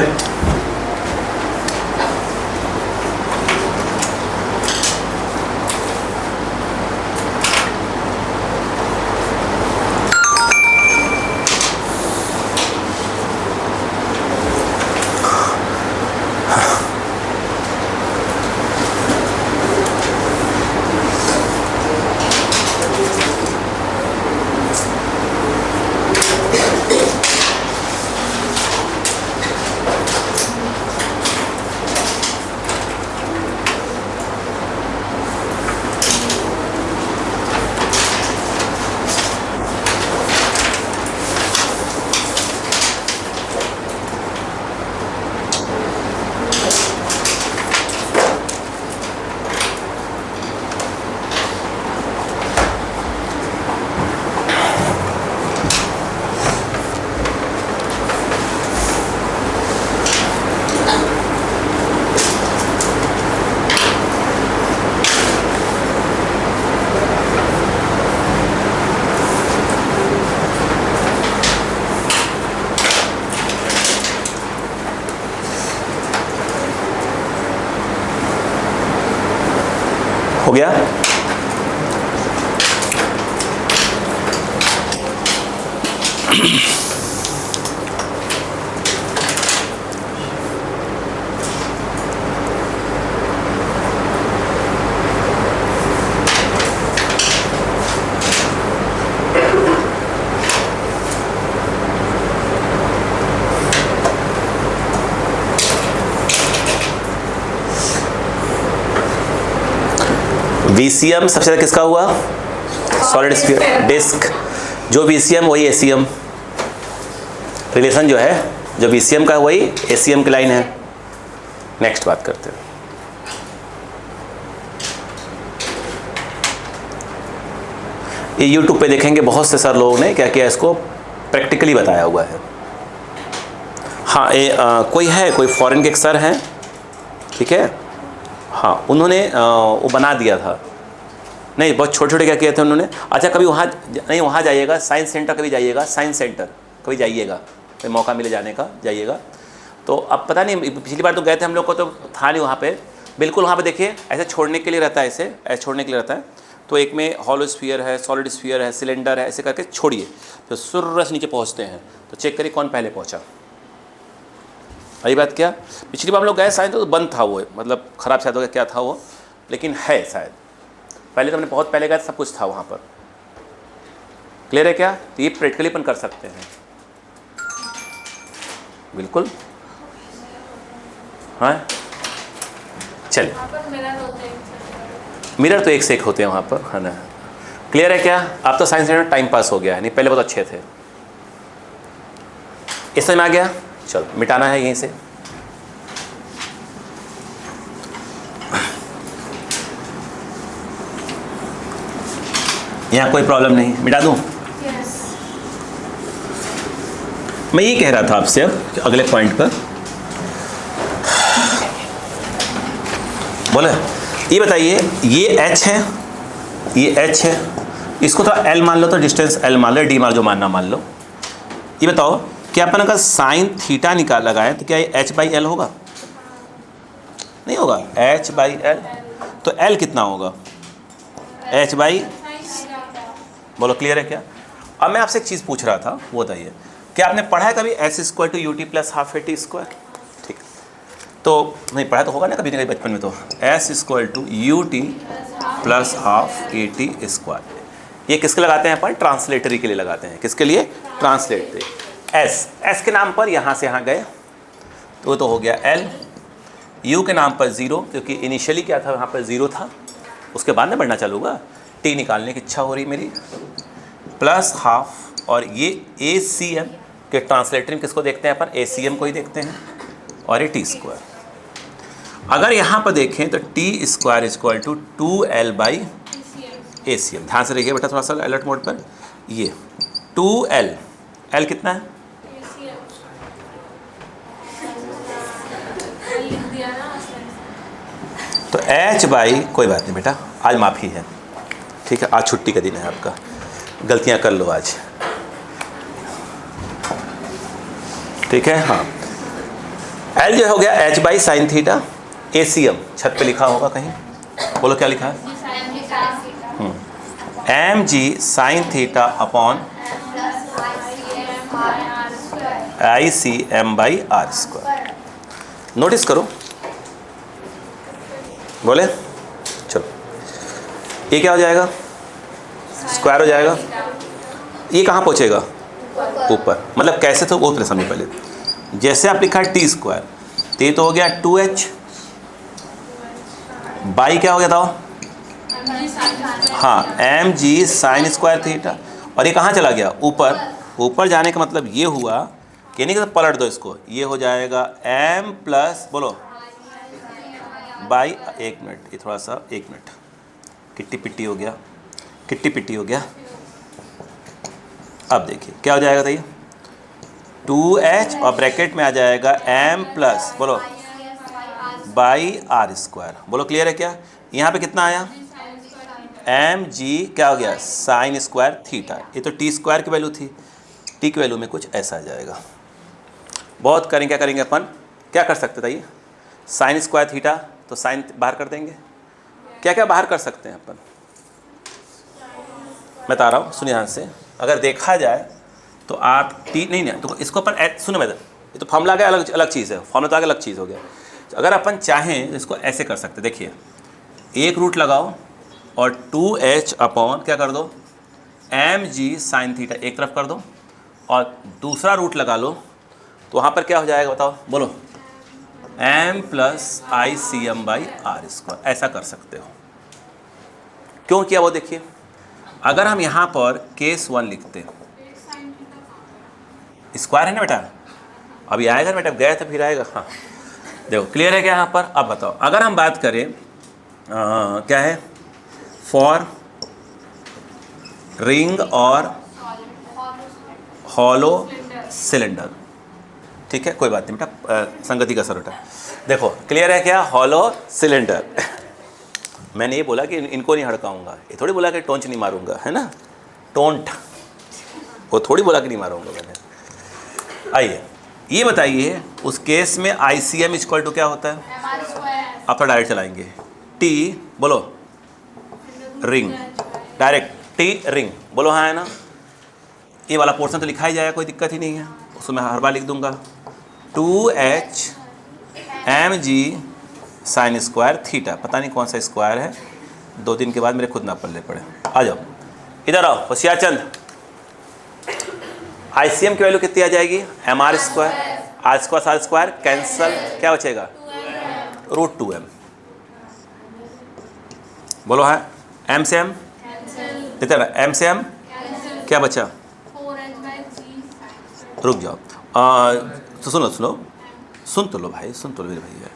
हो गया? VCM सबसे ज़्यादा किसका हुआ? Solid sphere. डिस्क जो VCM वही ACM, रिलेशन जो है जो VCM का वही ACM की लाइन है। नेक्स्ट बात करते हैं। ये YouTube पे देखेंगे बहुत से सर लोगों ने क्या किया, इसको प्रैक्टिकली बताया हुआ है। हाँ, कोई फॉरेन के एक सर हैं, ठीक है, हाँ, उन्होंने वो बना दिया था। नहीं, बहुत छोटे छोटे क्या किए थे उन्होंने। अच्छा, कभी वहाँ नहीं, वहाँ जाइएगा, साइंस सेंटर कभी जाइएगा, साइंस सेंटर कभी जाइएगा, कभी मौका मिले जाने का जाइएगा। तो अब पता नहीं, पिछली बार तो गए थे हम लोग को तो था नहीं वहाँ पे, बिल्कुल वहाँ पे देखिए ऐसे छोड़ने के लिए रहता है, ऐसे छोड़ने के लिए रहता है। तो एक में हॉलो स्फीयर है, सॉलिड स्फीयर है, सिलेंडर है, ऐसे करके छोड़िए, तो सुर्र से नीचे पहुँचते हैं। तो चेक करिए कौन पहले पहुँचा। वही बात क्या, पिछली बार हम लोग गए शायद तो बंद था वो, मतलब ख़राब शायद हो गया क्या था वो, लेकिन है शायद। पहले तो हमने बहुत पहले गए सब कुछ था वहाँ पर। क्लियर है क्या? तो ये प्रैक्टिकली अपन कर सकते हैं बिल्कुल। हाँ चलिए, मिरर तो एक से एक होते हैं वहाँ पर, है ना। क्लियर है क्या? आप तो साइंस में टाइम पास हो गया है, नहीं पहले बहुत अच्छे थे। इस समझ में आ गया? चलो मिटाना है यहीं से। यहाँ कोई प्रॉब्लम नहीं, मिटा दूँ? मैं ये कह रहा था आपसे अब अगले पॉइंट पर, बोले ये बताइए, ये h है, ये h है, इसको तो l मान लो, तो डिस्टेंस l मान लो, d मान जो मानना मान लो। ये बताओ कि अपन अगर साइन थीटा निकाल लगाए तो क्या ये h/l होगा? नहीं होगा। h/l, तो l कितना होगा? h/, बोलो क्लियर है क्या? अब मैं आपसे एक चीज़ पूछ रहा था, वो बताइए, क्या आपने पढ़ा है कभी s² to ut plus half at²? ठीक, तो नहीं पढ़ा तो होगा ना कभी बचपन में, तो s² to ut plus half at²। ये किसके लगाते हैं अपन? ट्रांसलेटरी के लिए लगाते हैं। किसके लिए? ट्रांसलेटरी। s के नाम पर यहाँ से यहाँ गए तो वो तो हो गया l, u के नाम पर 0, क्योंकि इनिशियली क्या था, यहाँ पर 0 था, उसके बाद में बढ़ना चालूगा। t निकालने की इच्छा हो रही मेरी, प्लस हाफ, और ये ACM के ट्रांसलेटरी में किसको देखते हैं अपन? ACM को ही देखते हैं, और ये t²। अगर यहाँ पर देखें तो t² टू 2l/ACM। ध्यान से देखिए बेटा, थोड़ा सा अलर्ट मोड पर। ये 2l, l कितना है? तो h/, कोई बात नहीं बेटा, आज माफ़ी है, ठीक है, आज छुट्टी का दिन है आपका, गलतियां कर लो आज, ठीक है। हाँ, l जो हो गया h/sin θ, ACM छत पे लिखा होगा कहीं, बोलो क्या लिखा है? mg sin θ upon ICM/r²। Notice करो, बोले चलो, ये क्या हो जाएगा? स्क्वायर हो जाएगा। ये कहाँ पहुँचेगा? ऊपर। मतलब कैसे, तो वो समझो पहले। जैसे आप लिखा है t², तो ये तो हो गया 2h, बाई क्या हो गया था? हाँ, mg sin²θ, और ये कहाँ चला गया? ऊपर। ऊपर जाने का मतलब ये हुआ कि नहीं कि तो पलट दो इसको, ये हो जाएगा m प्लस, बोलो बाई, एक मिनट, ये थोड़ा सा, एक मिनट, किट्टी पिट्टी हो गया, किट्टी पिट्टी हो गया। अब देखिए क्या हो जाएगा, ये 2h और ब्रैकेट में आ जाएगा m प्लस, बोलो बाई r²। बोलो क्लियर है क्या? यहाँ पे कितना आया? mg क्या हो गया? sin²θ। ये तो t² की वैल्यू थी, t की वैल्यू में कुछ ऐसा आ जाएगा। बहुत करेंगे, क्या करेंगे अपन, क्या कर सकते थे? ये sin²θ, तो साइन बाहर कर देंगे। क्या क्या बाहर कर सकते हैं अपन, मैं बता रहा हूँ, सुनिए ध्यान से। अगर देखा जाए तो आप नहीं, तो इसको अपन सुनो, मैं ये तो फॉर्मूला आ गया, अलग अलग चीज़ है, फॉर्मूला तो आगे अलग चीज़ हो गया। तो अगर अपन चाहें तो इसको ऐसे कर सकते, देखिए, एक रूट लगाओ और 2h अपॉन क्या कर दो, mg sin θ एक तरफ कर दो, और दूसरा रूट लगा लो, तो वहाँ पर क्या हो जाएगा बताओ, बोलो m प्लस ICM/r²। ऐसा कर सकते हो। क्यों किया वो देखिए, अगर हम यहाँ पर केस 1 लिखते, स्क्वायर है ना बेटा, अभी आएगा ना बेटा, गया था फिर आएगा। हाँ देखो क्लियर है क्या यहाँ पर? अब बताओ, अगर हम बात करें क्या है, फॉर रिंग और हॉलो सिलेंडर, ठीक है, कोई बात नहीं बेटा, संगति का असर बेटा। देखो क्लियर है क्या, हॉलो सिलेंडर। मैंने ये बोला कि इनको नहीं हड़काऊंगा, ये थोड़ी बोला कि टोंच नहीं मारूंगा, है ना, टोंट, वो थोड़ी बोला कि नहीं मारूंगा मैंने। आइए ये बताइए, उस केस में ICM टू क्या होता है? आप डायरेक्ट चलाएंगे, T बोलो रिंग, डायरेक्ट T रिंग, बोलो हाँ है ना। ये वाला पोर्शन तो लिखा ही जाएगा, कोई दिक्कत ही नहीं है, उसको मैं हर बार लिख दूंगा। 2h mg sine square theta. पता नहीं कौन सा स्क्वायर है, 2 दिन के बाद मेरे खुद नाप ले पड़े। आ जाओ इधर आओ होशियार चंद। ICM की वैल्यू कितनी आ जाएगी? mr स्क्वायर, आर स्क्वायर सार स्क्वायर कैंसल, क्या बचेगा? √2m। बोलो है m से m इधर, m से m क्या बचा? 4h/g। रुक जाओ, तो सुनो सुन तो लो भाई, सुन तो लो मेरे भैया।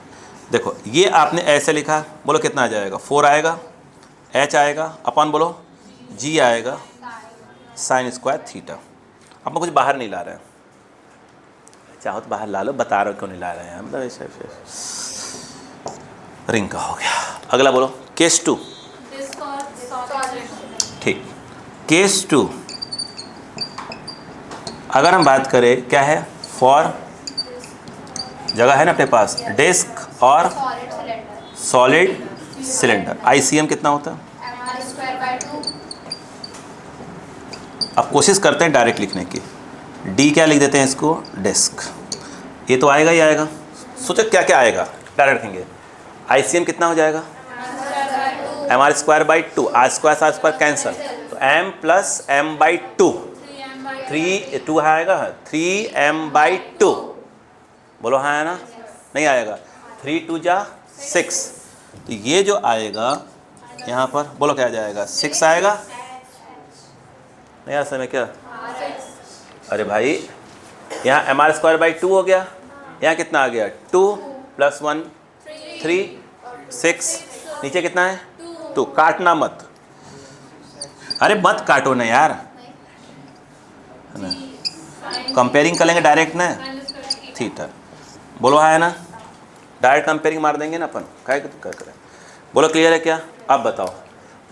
देखो ये आपने ऐसे लिखा, बोलो कितना आ जाएगा? 4 आएगा, h आएगा, अपन बोलो g आएगा साइन स्क्वायर थीटा। अब कुछ बाहर नहीं ला रहे हैं, चाहो तो बाहर ला लो, बता रहे हो क्यों नहीं ला रहे हैं, मतलब ऐसे रिंग का हो गया। अगला बोलो केस 2। ठीक, केस 2 अगर हम बात करें क्या है? फॉर जगह है ना अपने पास, डिस्क और सॉलिड सिलेंडर। ICM कितना होता है? mr²/2। अब कोशिश करते हैं डायरेक्ट लिखने की। डी क्या लिख देते हैं इसको? डिस्क। ये तो आएगा ही आएगा, सोचो क्या क्या आएगा, डायरेक्ट लिखेंगे। ICM कितना हो जाएगा? mr²/2, आर स्क्वायर सार स्क्वायर कैंसल, तो m + m/2, 2 आएगा 3m/2। बोलो हाँ है ना? नहीं आएगा, 3 2 जा 6, तो ये जो आएगा यहाँ पर बोलो क्या आ जाएगा? 6 आएगा। नहीं यार समय क्या? अरे भाई यहाँ mr²/2 हो गया, यहाँ कितना आ गया? 2 + 1 3 6, नीचे कितना है? 2। काटना मत, अरे मत काटो ना यार, है ना? कंपेयरिंग करेंगे डायरेक्ट ना, थीटा। बोलो है ना? डायरेक्ट कंपेयरिंग मार देंगे ना अपन, क्या करें? बोलो क्लियर है क्या? अब बताओ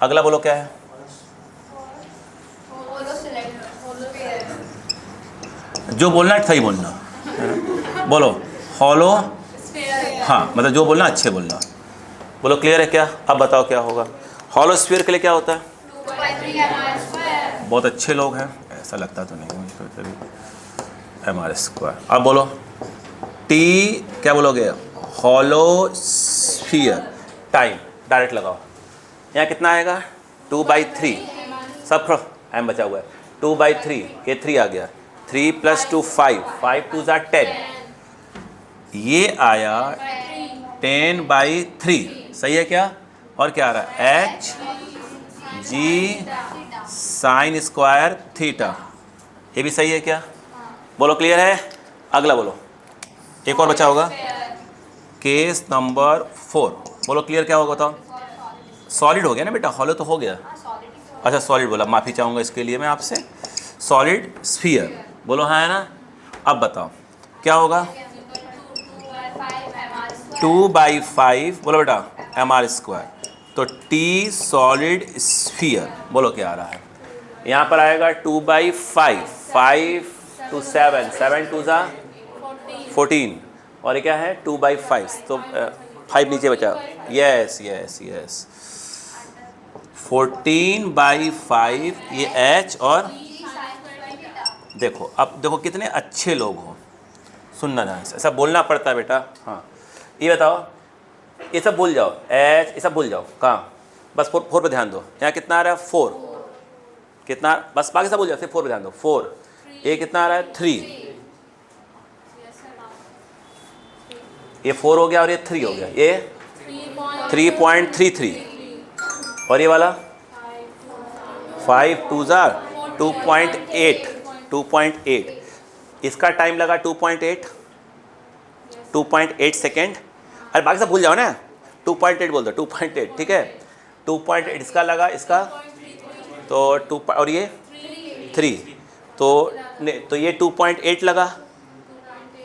अगला बोलो क्या है? जो बोलना है सही बोलना, बोलो हॉलो। हाँ मतलब जो बोलना अच्छे बोलना। बोलो क्लियर है क्या? अब बताओ क्या होगा? हॉलो स्फीयर के लिए क्या होता है? बहुत अच्छे लोग हैं, ऐसा लगता तो नहीं मुझे, mr²। अब बोलो टी क्या बोलोगे? हॉलो स्फीयर टाइम, डायरेक्ट लगाओ। यहाँ कितना आएगा? 2/3, सब m बचा हुआ है, 2/3, ये 3 आ गया, 3 + 2 5, 5 2 = 10, ये आया 10/3। सही है क्या? और क्या आ रहा है? h g sine square theta, ये भी सही है क्या? बोलो क्लियर है? अगला बोलो, एक और बचा होगा, केस नंबर 4। बोलो क्लियर क्या होगा बताओ? सॉलिड हो गया ना बेटा, हॉलो तो हो गया। अच्छा सॉलिड बोला, माफ़ी चाहूँगा इसके लिए मैं आपसे। सॉलिड स्फीयर बोलो हाँ है ना? अब बताओ क्या होगा? 2/5 बोलो बेटा mr², तो टी सॉलिड स्फीयर बोलो क्या आ रहा है? यहाँ पर आएगा 2/5, 5 2 7, 7 2 = 14, और ये क्या है? 2/5, तो 5 नीचे बचा। यस यस यस, 14/5, ये h और देखो। अब देखो कितने अच्छे लोग हो, सुनना ध्यान से, ऐसा बोलना पड़ता है बेटा। हाँ ये बताओ, ये सब भूल जाओ, एच ये सब भूल जाओ, कहाँ? बस 4 पे ध्यान दो। यहाँ कितना आ रहा है? 4। कितना? बस बाकी सब भूल जाओ, सिर्फ 4 पे ध्यान दो। 4, ये कितना आ रहा है? 3, ये 4 हो गया और ये 3 हो गया, ये 3.33, और ये वाला 5 2 = 2.8, 2.8। इसका टाइम लगा 2.8 सेकेंड। अरे बाकी सब भूल जाओ ना, 2.8 बोल दो, 2.8 ठीक है। 2.8 इसका लगा, इसका तो 2 और ये 3, तो ये 2.8 लगा,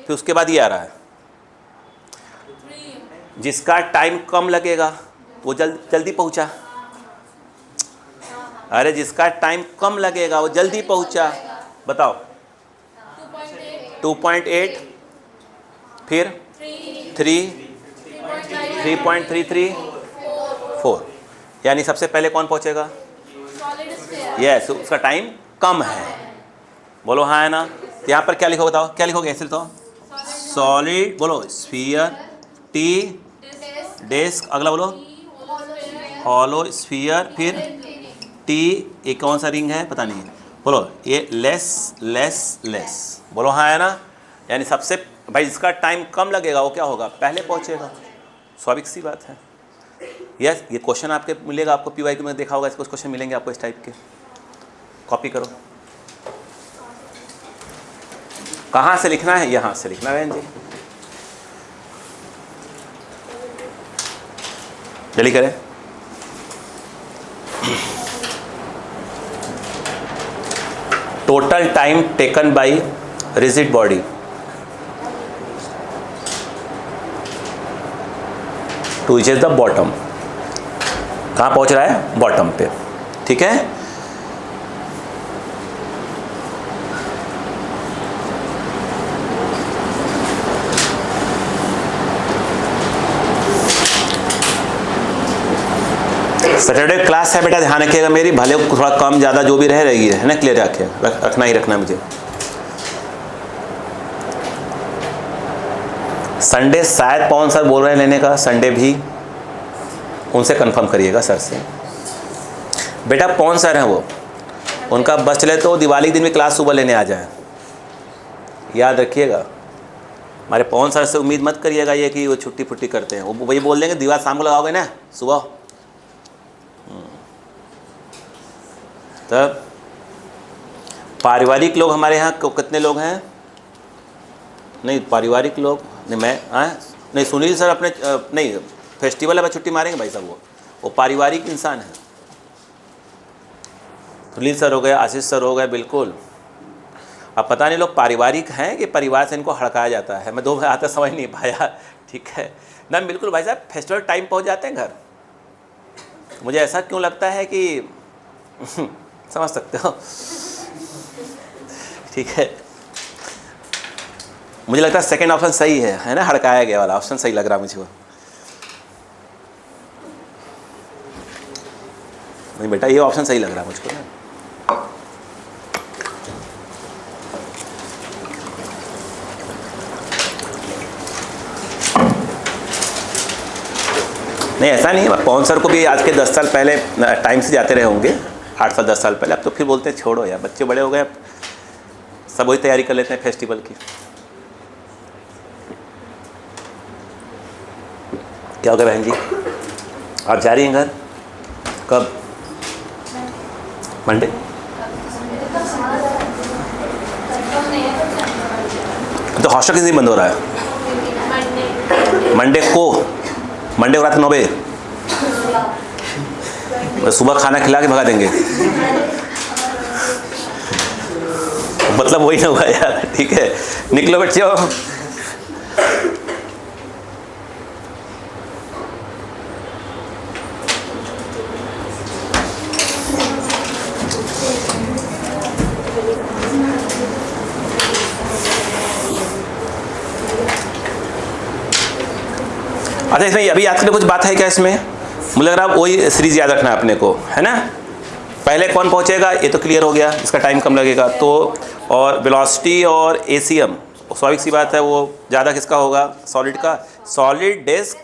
फिर उसके बाद ये आ रहा है। जिसका टाइम कम लगेगा वो जल्दी पहुंचा। अरे जिसका टाइम कम लगेगा वो जल्दी पहुंचा। बताओ 2.8, फिर 3, 3.33, 4, यानी सबसे पहले कौन पहुंचेगा? यस, उसका टाइम कम है। बोलो हाँ है ना? यहाँ पर क्या लिखो बताओ, क्या लिखोगे? ऐसे तो सॉलिड, बोलो स्फीयर, टी डिस्क, अगला बोलो हॉलो स्फीयर, फिर टी, ये कौन सा रिंग है पता नहीं, बोलो ये लेस लेस लेस, बोलो हाँ है ना। यानी सबसे भाई जिसका टाइम कम लगेगा वो क्या होगा, पहले पहुंचेगा, स्वाभाविक सी बात है। यस, ये क्वेश्चन आपके मिलेगा, आपको पीवाई में देखा होगा, इसको क्वेश्चन मिलेंगे आपको इस टाइप के, कॉपी करो। कहाँ से लिखना है, यहाँ से लिखना है जी, जल्दी करें। Total time taken by rigid body, two is the bottom, कहाँ पहुंच रहा है, बॉटम पे, ठीक है। सैटरडे क्लास है बेटा, ध्यान रखिएगा मेरी, भले थोड़ा कम ज़्यादा जो भी रहेगी है ना, क्लियर रखिए, रखना ही रखना मुझे। संडे शायद पवन सर बोल रहे हैं लेने का, संडे भी उनसे कंफर्म करिएगा सर से। बेटा पवन सर हैं वो, उनका बस चले तो दिवाली के दिन भी क्लास सुबह लेने आ जाए, याद रखिएगा। हमारे पवन सर से उम्मीद मत करिएगा ये कि वो छुट्टी फुट्टी करते हैं, वो वही बोल देंगे दिवाली शाम को लगाओगे ना सुबह। तब पारिवारिक लोग हमारे यहाँ कितने लोग हैं, नहीं पारिवारिक लोग नहीं, मैं नहीं सुनील सर अपने नहीं फेस्टिवल है, मैं छुट्टी मारेंगे भाई साहब, वो पारिवारिक इंसान है। सुनील सर हो गए, आशीष सर हो गए, बिल्कुल। अब पता नहीं लोग पारिवारिक हैं कि परिवार से इनको हड़काया जाता है, मैं दो बार आता समझ नहीं पाया, ठीक है ना। बिल्कुल भाई साहब, फेस्टिवल टाइम पहुंच जाते हैं घर। मुझे ऐसा क्यों लगता है कि समझ सकते हो, ठीक है। मुझे लगता है सेकंड ऑप्शन सही है ना, हड़काया गया वाला ऑप्शन सही लग रहा मुझे वो। नहीं बेटा ये ऑप्शन सही लग रहा है मुझको ना। नहीं ऐसा नहीं है, पवन सर को भी आज के 10 साल पहले टाइम से जाते रहे होंगे, 8 साल 10 साल पहले। अब तो फिर बोलते हैं छोड़ो यार, बच्चे बड़े हो गए, सब वही तैयारी कर लेते हैं फेस्टिवल की। क्या हो गया बहन जी, आप जा रही हैं घर कब, मंडे? तो हॉस्टल किस दिन बंद हो रहा है, मंडे को रात 9 बजे, सुबह खाना खिला के भगा देंगे, मतलब वही ना हुआ यार, ठीक है निकलो बच्चों। अच्छा इसमें अभी याद करने कुछ बात है क्या इसमें, मुझे लग रहा है वही सीरीज याद रखना है अपने को, है ना। पहले कौन पहुंचेगा ये तो क्लियर हो गया, इसका टाइम कम लगेगा तो, और वेलोसिटी और एसीएम स्वाभाविक सी बात है, वो ज़्यादा किसका होगा, सॉलिड का। सॉलिड डिस्क,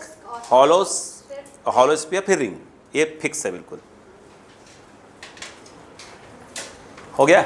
हॉलो स्फीयर, फिर रिंग, ये फिक्स है बिल्कुल, हो गया।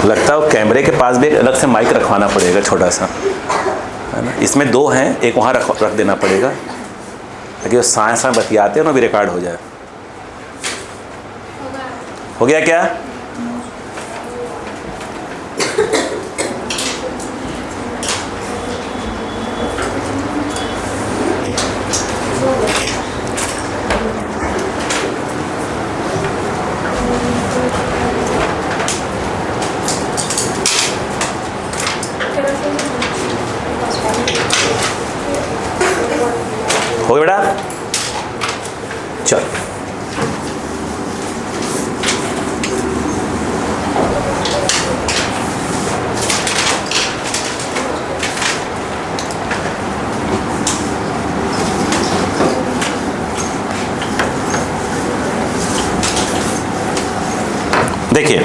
लगता है कैमरे के पास भी एक अलग से माइक रखवाना पड़ेगा छोटा सा, है ना। इसमें 2 हैं, एक वहाँ रख देना पड़ेगा ताकि वो साथ बतियाते हैं ना भी रिकॉर्ड हो जाए। हो गया क्या, हो गया बेटा? चल देखिए,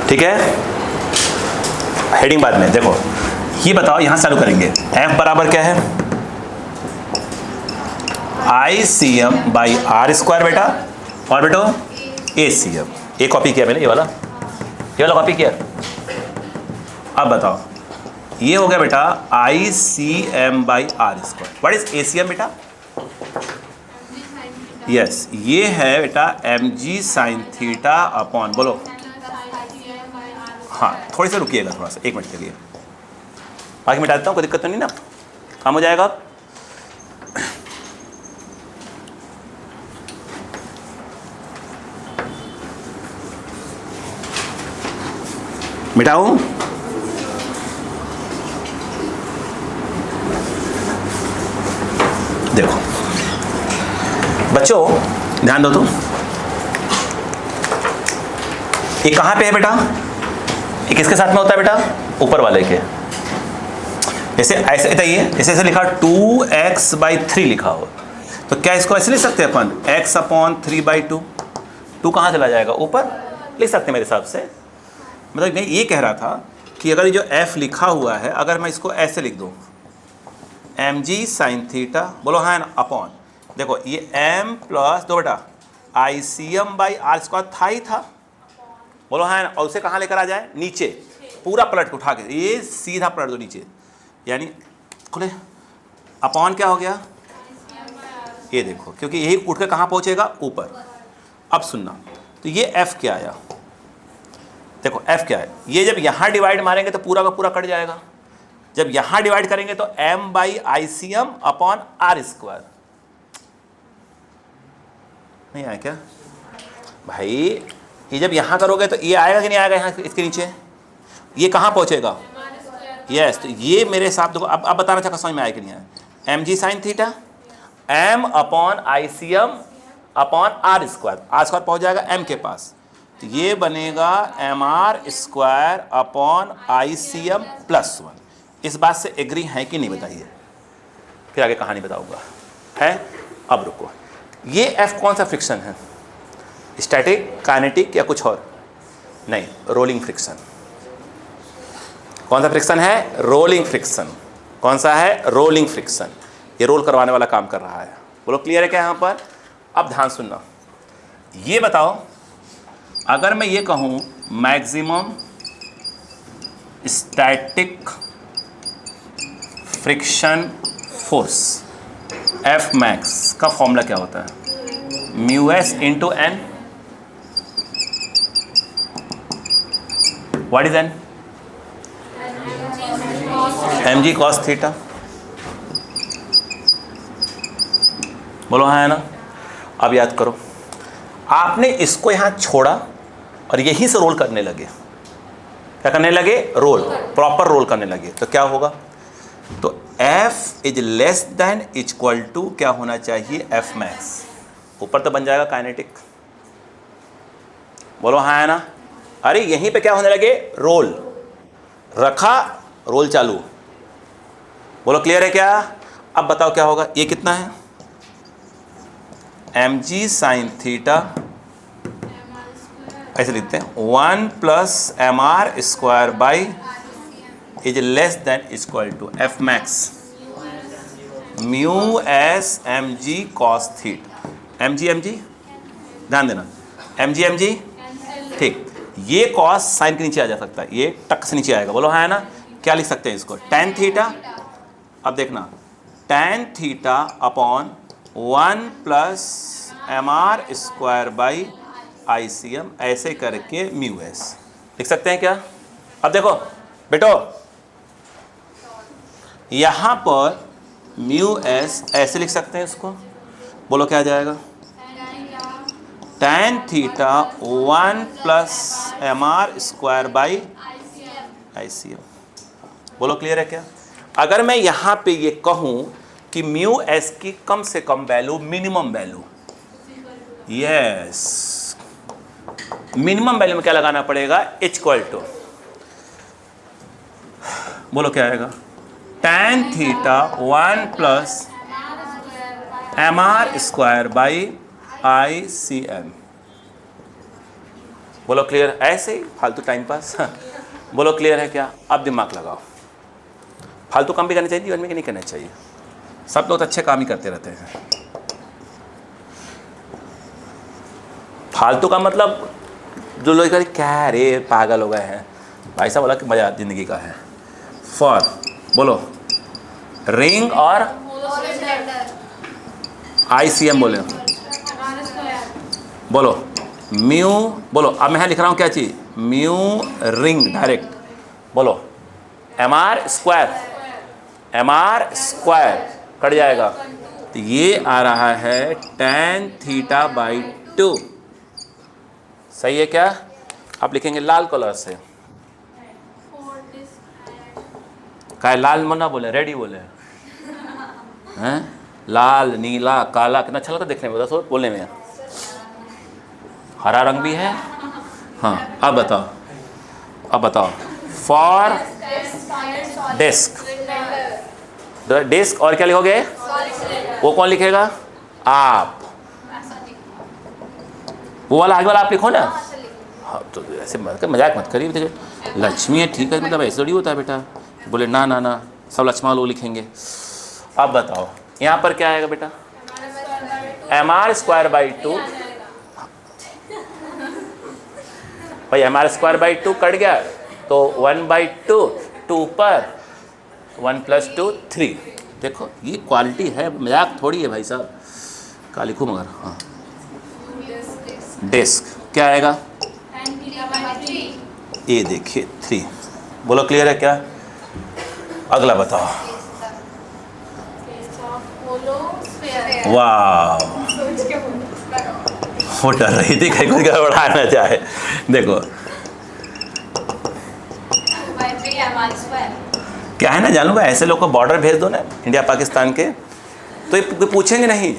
ठीक है, हेडिंग बाद में। देखो ये बताओ, यहां चालू करेंगे। एफ बराबर क्या है? ICM बाई आर स्क्वायर बेटा, और बेटो ACM। ये कॉपी किया मैंने, ये वाला कॉपी किया। अब बताओ, ये हो गया बेटा ICM by R square. What is ACM बेटा? यस, ये है बेटा mg साइन थीटा अपॉन, बोलो। हाँ थोड़ी सी रुकिएगा, थोड़ा सा 1 मिनट के लिए, बाकी मिटा देता हूँ, कोई दिक्कत तो नहीं ना, काम हो जाएगा। मिटाऊं? देखो बच्चों ध्यान दो, तुम ये कहां पे है बेटा? ये किसके साथ में होता है बेटा? ऊपर वाले के। जैसे ऐसे बताइए, ऐसे लिखा 2x/3 लिखा हो, तो क्या इसको ऐसे लिख सकते हैं अपन? x upon 3/2। 2 कहाँ चला जाएगा? ऊपर लिख सकते हैं मेरे हिसाब से। मतलब मैं ये कह रहा था कि अगर ये जो f लिखा हुआ है, अगर मैं इसको ऐसे लिख दूँ mg साइन थीटा, बोलो हाँ ना, अपॉन, देखो ये m प्लस 2 बेटा ICM बाई आर स्क्वायर था ही था, बोलो हाँ ना, और उसे कहाँ लेकर आ जाए? नीचे, पूरा पलट के उठा के ये सीधा पलट दो नीचे, यानी खुले अपॉन क्या हो गया? ये देखो, क्योंकि यही उठ के कहाँ पहुँचेगा? ऊपर। अब सुनना, तो ये f क्या आया? देखो f क्या है? ये जब यहाँ डिवाइड मारेंगे तो पूरा का पूरा कट जाएगा, जब यहाँ डिवाइड करेंगे तो m by ICM upon R square. नहीं आया क्या भाई? ये जब यहाँ करोगे तो ये आएगा कि नहीं आएगा? यहाँ इसके नीचे ये कहाँ पहुँचेगा? यस, तो ये मेरे हिसाब देखो, अब बताना चाहता समझ में आया कि नहीं आया? mg sine theta m upon ICM upon R square, R square पहुँच जाएगा m के पास, तो ये बनेगा mr square upon ICM plus 1। इस बात से एग्री है कि नहीं बताइए? फिर आगे कहानी बताऊंगा। है? अब रुको, ये f कौन सा फ्रिक्शन है? स्टैटिक, काइनेटिक या कुछ और? नहीं, रोलिंग फ्रिक्शन। कौन सा फ्रिक्शन है? Rolling friction. कौन सा है? Rolling friction. ये रोल करवाने वाला काम कर रहा है। बोलो क्लियर है क्या यहाँ पर? अब ध्यान सुनना, ये बताओ, अगर मैं ये कहूँ maximum static friction force F max का फॉर्मूला क्या होता है? μs into n। What is n? mg cos theta. बोलो हाँ है ना? अब याद करो, आपने इसको यहाँ छोड़ा और यहीं से रोल करने लगे। क्या करने लगे? रोल, प्रॉपर रोल करने लगे, तो क्या होगा? तो f is less than equal to क्या होना चाहिए? f max. ऊपर तो बन जाएगा काइनेटिक। बोलो हाँ है ना? अरे यहीं पे क्या होने लगे? रोल रखा, रोल चालू। बोलो क्लियर है क्या? अब बताओ क्या होगा? ये कितना है? mg साइन थीटा, ऐसे लिखते हैं 1 plus mr square by is less than equal to f max mu S mg cos theta. mg ध्यान देना, mg ठीक, ये कॉस साइन के नीचे आ जा सकता है, ये टक से नीचे आएगा। बोलो हाँ है ना? क्या लिख सकते हैं इसको? tan theta. अब देखना, tan theta upon 1 plus mr square by ICM, ऐसे करके म्यू एस लिख सकते हैं क्या? अब देखो बेटो, यहाँ पर म्यू एस ऐसे लिख सकते हैं इसको। बोलो क्या आ जाएगा? tan theta 1 plus mr square by ICM। बोलो क्लियर है क्या? अगर मैं यहाँ पे ये कहूँ कि म्यू एस की कम से कम value minimum value, yes, minimum value में क्या लगाना पड़ेगा, एच इक्वल टू, बोलो क्या आएगा, tan theta 1 plus mr square by ICM। बोलो क्लियर, ऐसे ही फालतू टाइम पास बोलो क्लियर है क्या? अब दिमाग लगाओ, फालतू काम भी करना चाहिए जीवन में कि नहीं करना चाहिए? सब लोग तो अच्छे काम ही करते रहते हैं। फालतू का मतलब जो लोग कहते क्या रे पागल हो गए हैं, भाई साहब बोला कि मजा जिंदगी का है। फॉर बोलो रिंग और ICM बोले, बोलो म्यू, बोलो अब मैं लिख रहा हूँ क्या चीज़, म्यू रिंग डायरेक्ट, बोलो mr स्क्वायर कट जाएगा, तो ये आ रहा है tan थीटा बाई 2, सही है क्या? आप लिखेंगे लाल कलर से, क्या लाल मना बोले, रेडी बोले हैं, लाल नीला काला कितना अच्छा लगता है देखने में, बता बोलने में, हरा रंग भी है। हाँ अब बताओ फॉर डेस्क, डेस्क और क्या लिखोगे, वो कौन लिखेगा, आप, वो वाला आगे वाला आप लिखो ना। हाँ तो ऐसे मजाक मत करिए, देखिए लक्ष्मी है ठीक है, मतलब ऐसे थोड़ी होता है बेटा, बोले ना ना ना सब लक्ष्मण लोग लिखेंगे। अब बताओ यहाँ पर क्या आएगा बेटा, mr स्क्वायर बाई 2, भाई mr स्क्वायर बाई 2 कट गया तो 1/2, 2 पर 1 + 2 3। देखो ये क्वालिटी है, मजाक थोड़ी है भाई साहब, का लिखूँ मगर। हाँ डेस्क क्या आएगा, ये देखिए 3, बोलो क्लियर है क्या? अगला बताओ, वाह वो डर रही थी कहीं कुछ गड़बड़ाना चाहे। देखो क्या है ना, जानूंगा ऐसे लोग को बॉर्डर भेज दो ना इंडिया पाकिस्तान के, तो ये पूछेंगे नहीं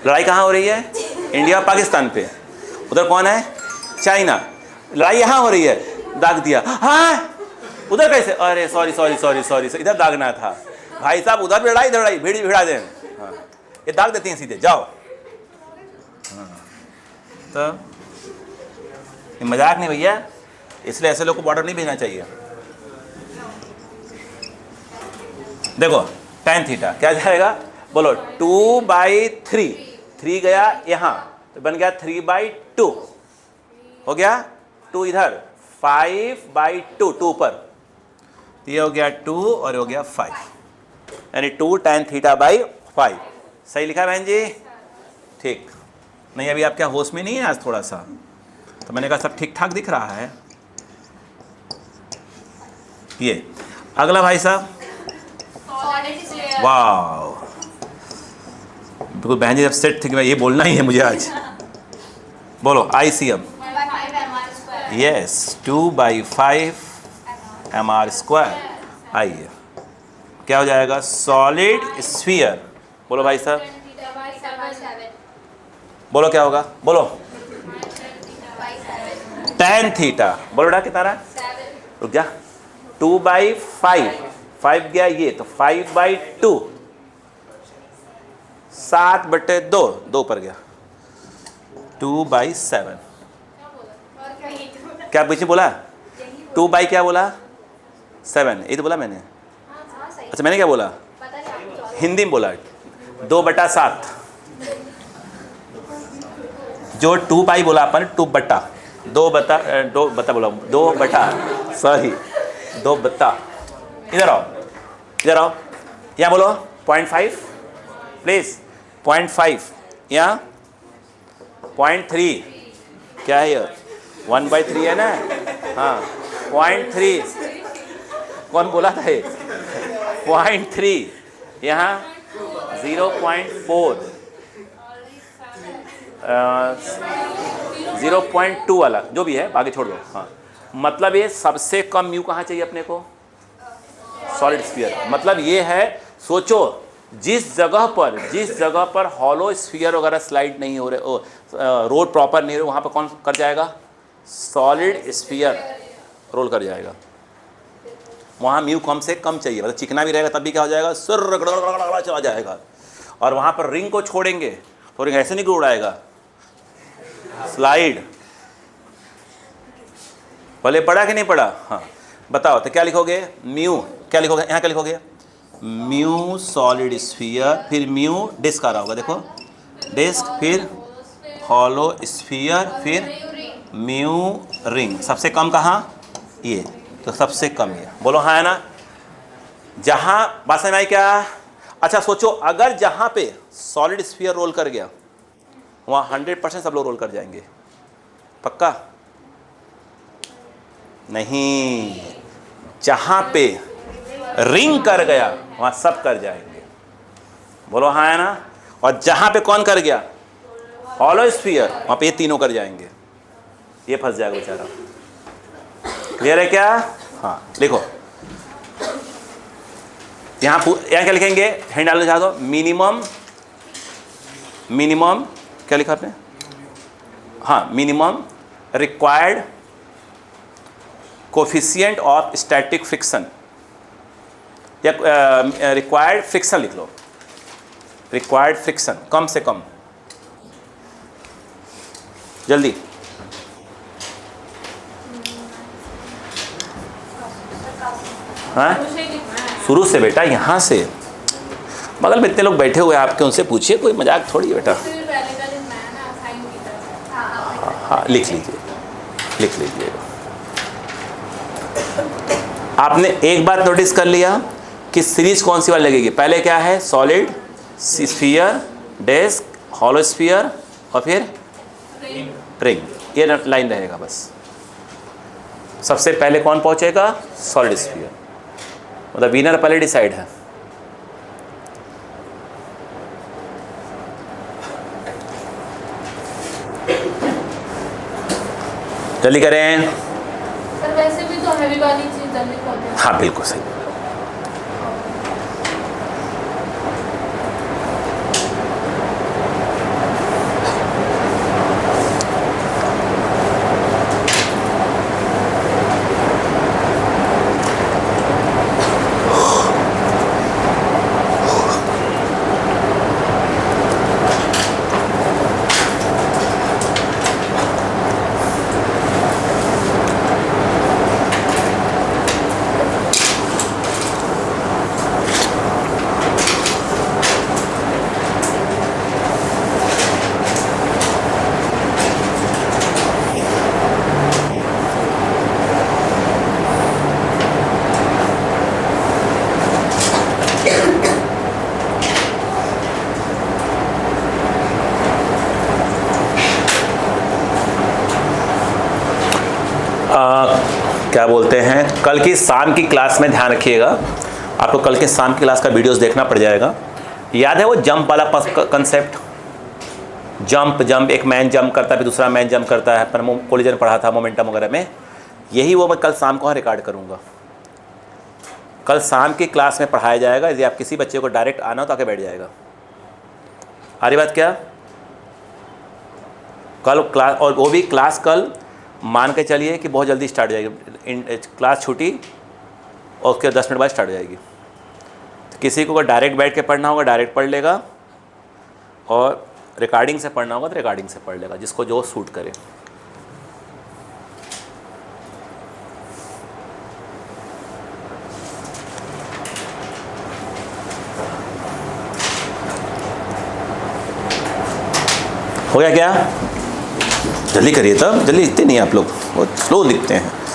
लड़ाई कहाँ हो रही है, इंडिया पाकिस्तान पे, उधर कौन है, चाइना, लड़ाई यहाँ हो रही है, दाग दिया, हाँ उधर कैसे, अरे सॉरी इधर दागना था भाई साहब, उधर भी लड़ाई इधर लड़ाई, भीड़ भिड़ा दें। हाँ ये दाग देती हैं सीधे, जाओ। हाँ तो ये मजाक नहीं भैया, इसलिए ऐसे लोग को बॉर्डर नहीं भेजना चाहिए। देखो tan थीटा क्या जाएगा, बोलो 2/3, 3 गया यहाँ तो बन गया 3/2, हो गया 2 इधर, 5/2, 2 पर, ये हो गया 2 और हो गया 5, यानी 2 tan थीटा बाई 5। सही लिखा बहन जी? ठीक नहीं, अभी आप क्या होश में नहीं है आज थोड़ा सा, तो मैंने कहा सब ठीक ठाक दिख रहा है। ये अगला भाई साहब, वाह बिल्कुल बहन जी जब सेट थी कि मैं ये बोलना ही है मुझे आज। बोलो ICM, यस 2/5 mr स्क्वायर। आइए क्या हो जाएगा, सॉलिड स्फीयर, बोलो भाई साहब, बोलो क्या होगा, बोलो tan थीटा, बोलो बेटा कितना रहा, रुक जा, 2/5, 5 गया ये तो 5/2, 7/2, 2 पर गया 2/7, क्या पीछे बोला, 2 बाई क्या बोला, 7, ये तो बोला मैंने, अच्छा मैंने क्या बोला, हिंदी में बोला 2/7, जो 2 बाई बोला अपन 2 बटा 2 बटा 2 बता बोला 2 बटा, सॉरी 2 बता, इधर आओ यहाँ बोलो 0.5 प्लीज, 0.5 यहाँ 0.3, क्या है ये 1/3 है ना, हाँ 0.3, कौन बोला था ये 0.3, यहाँ 0.4, 0.2 वाला जो भी है आगे छोड़ दो। हाँ मतलब ये सबसे कम म्यू कहाँ चाहिए अपने को, सॉलिड स्फीयर, मतलब ये है, सोचो जिस जगह पर हॉलो स्फीयर वगैरह स्लाइड नहीं हो रहे, रोल प्रॉपर नहीं हो रहे, वहाँ पर कौन कर जाएगा? सॉलिड स्फीयर रोल कर जाएगा। वहाँ म्यू कम से कम चाहिए, मतलब चिकना भी रहेगा तब भी क्या हो जाएगा? सुर चला जाएगा। और वहाँ पर रिंग को छोड़ेंगे तो रिंग ऐसे नहीं उड़ाएगा, स्लाइड। पहले पढ़ा कि नहीं पढ़ा? हाँ बताओ तो क्या लिखोगे? म्यू क्या लिखोगे? यहाँ क्या लिखोगे? म्यू सॉलिड स्फीयर, फिर म्यू डिस्क आ रहा होगा, देखो डिस्क, फिर हॉलो स्फीयर, फिर म्यू रिंग। सबसे कम कहाँ? ये, तो सबसे कम ये। बोलो हाँ है ना? जहाँ बात समझ में आई क्या? अच्छा सोचो, अगर जहाँ पे सॉलिड स्फीयर रोल कर गया वहाँ 100% सब लोग रोल कर जाएंगे, पक्का? नहीं, जहाँ पे रिंग कर गया वहाँ सब कर जाएंगे। बोलो हाँ है ना? और जहाँ पे कौन कर गया? हॉलो स्फीयर, वहाँ पे ये तीनों कर जाएंगे। ये फंस जाएगा बेचारा। क्लियर है क्या? हाँ लिखो, यहाँ क्या लिखेंगे? हैंड डालना चाह दो। मिनिमम क्या लिखा आपने? हाँ, minimum required coefficient of static friction, या रिक्वायर्ड फ्रिक्शन लिख लो। रिक्वायर्ड फ्रिक्शन, कम से कम, जल्दी। हाँ शुरू से बेटा, यहाँ से। बगल में इतने लोग बैठे हुए हैं आपके, उनसे पूछिए, कोई मजाक थोड़ी है बेटा। हाँ लिख लीजिए। आपने एक बात नोटिस कर लिया कि सीरीज कौन सी वाली लगेगी? पहले क्या है? Solid sphere, disc, hollow sphere, और फिर रिंग। ये लाइन रहेगा बस। सबसे पहले कौन पहुंचेगा? Solid sphere. मतलब विनर पहले डिसाइड है। जल्दी करें। सर वैसे भी तो हैवी वाली चीज जल्दी पहुंचती है। हाँ बिल्कुल सही। क्या बोलते हैं, कल की शाम की क्लास में ध्यान रखिएगा, आपको कल के शाम की क्लास का वीडियोस देखना पड़ जाएगा। याद है वो जंप वाला कंसेप्ट? जंप एक मैन जंप करता है, फिर दूसरा मैन जंप करता है, पर कोलिजन पढ़ा था मोमेंटम वगैरह में। यही वो मैं कल शाम को रिकॉर्ड करूँगा, कल शाम की क्लास में पढ़ाया जाएगा। यदि आप किसी बच्चे को डायरेक्ट आना हो तो आके बैठ जाएगा। आ रही बात क्या? कल क्लास, और वो भी क्लास कल मान के चलिए कि बहुत जल्दी स्टार्ट हो जाएगी। क्लास छुट्टी और उसके 10 मिनट बाद स्टार्ट हो जाएगी। तो किसी को अगर डायरेक्ट बैठ के पढ़ना होगा डायरेक्ट पढ़ लेगा, और रिकॉर्डिंग से पढ़ना होगा तो रिकॉर्डिंग से पढ़ लेगा, जिसको जो सूट करे। हो गया क्या? जल्दी करिए तब, जल्दी लिखते नहीं आप लोग, बहुत स्लो लिखते हैं।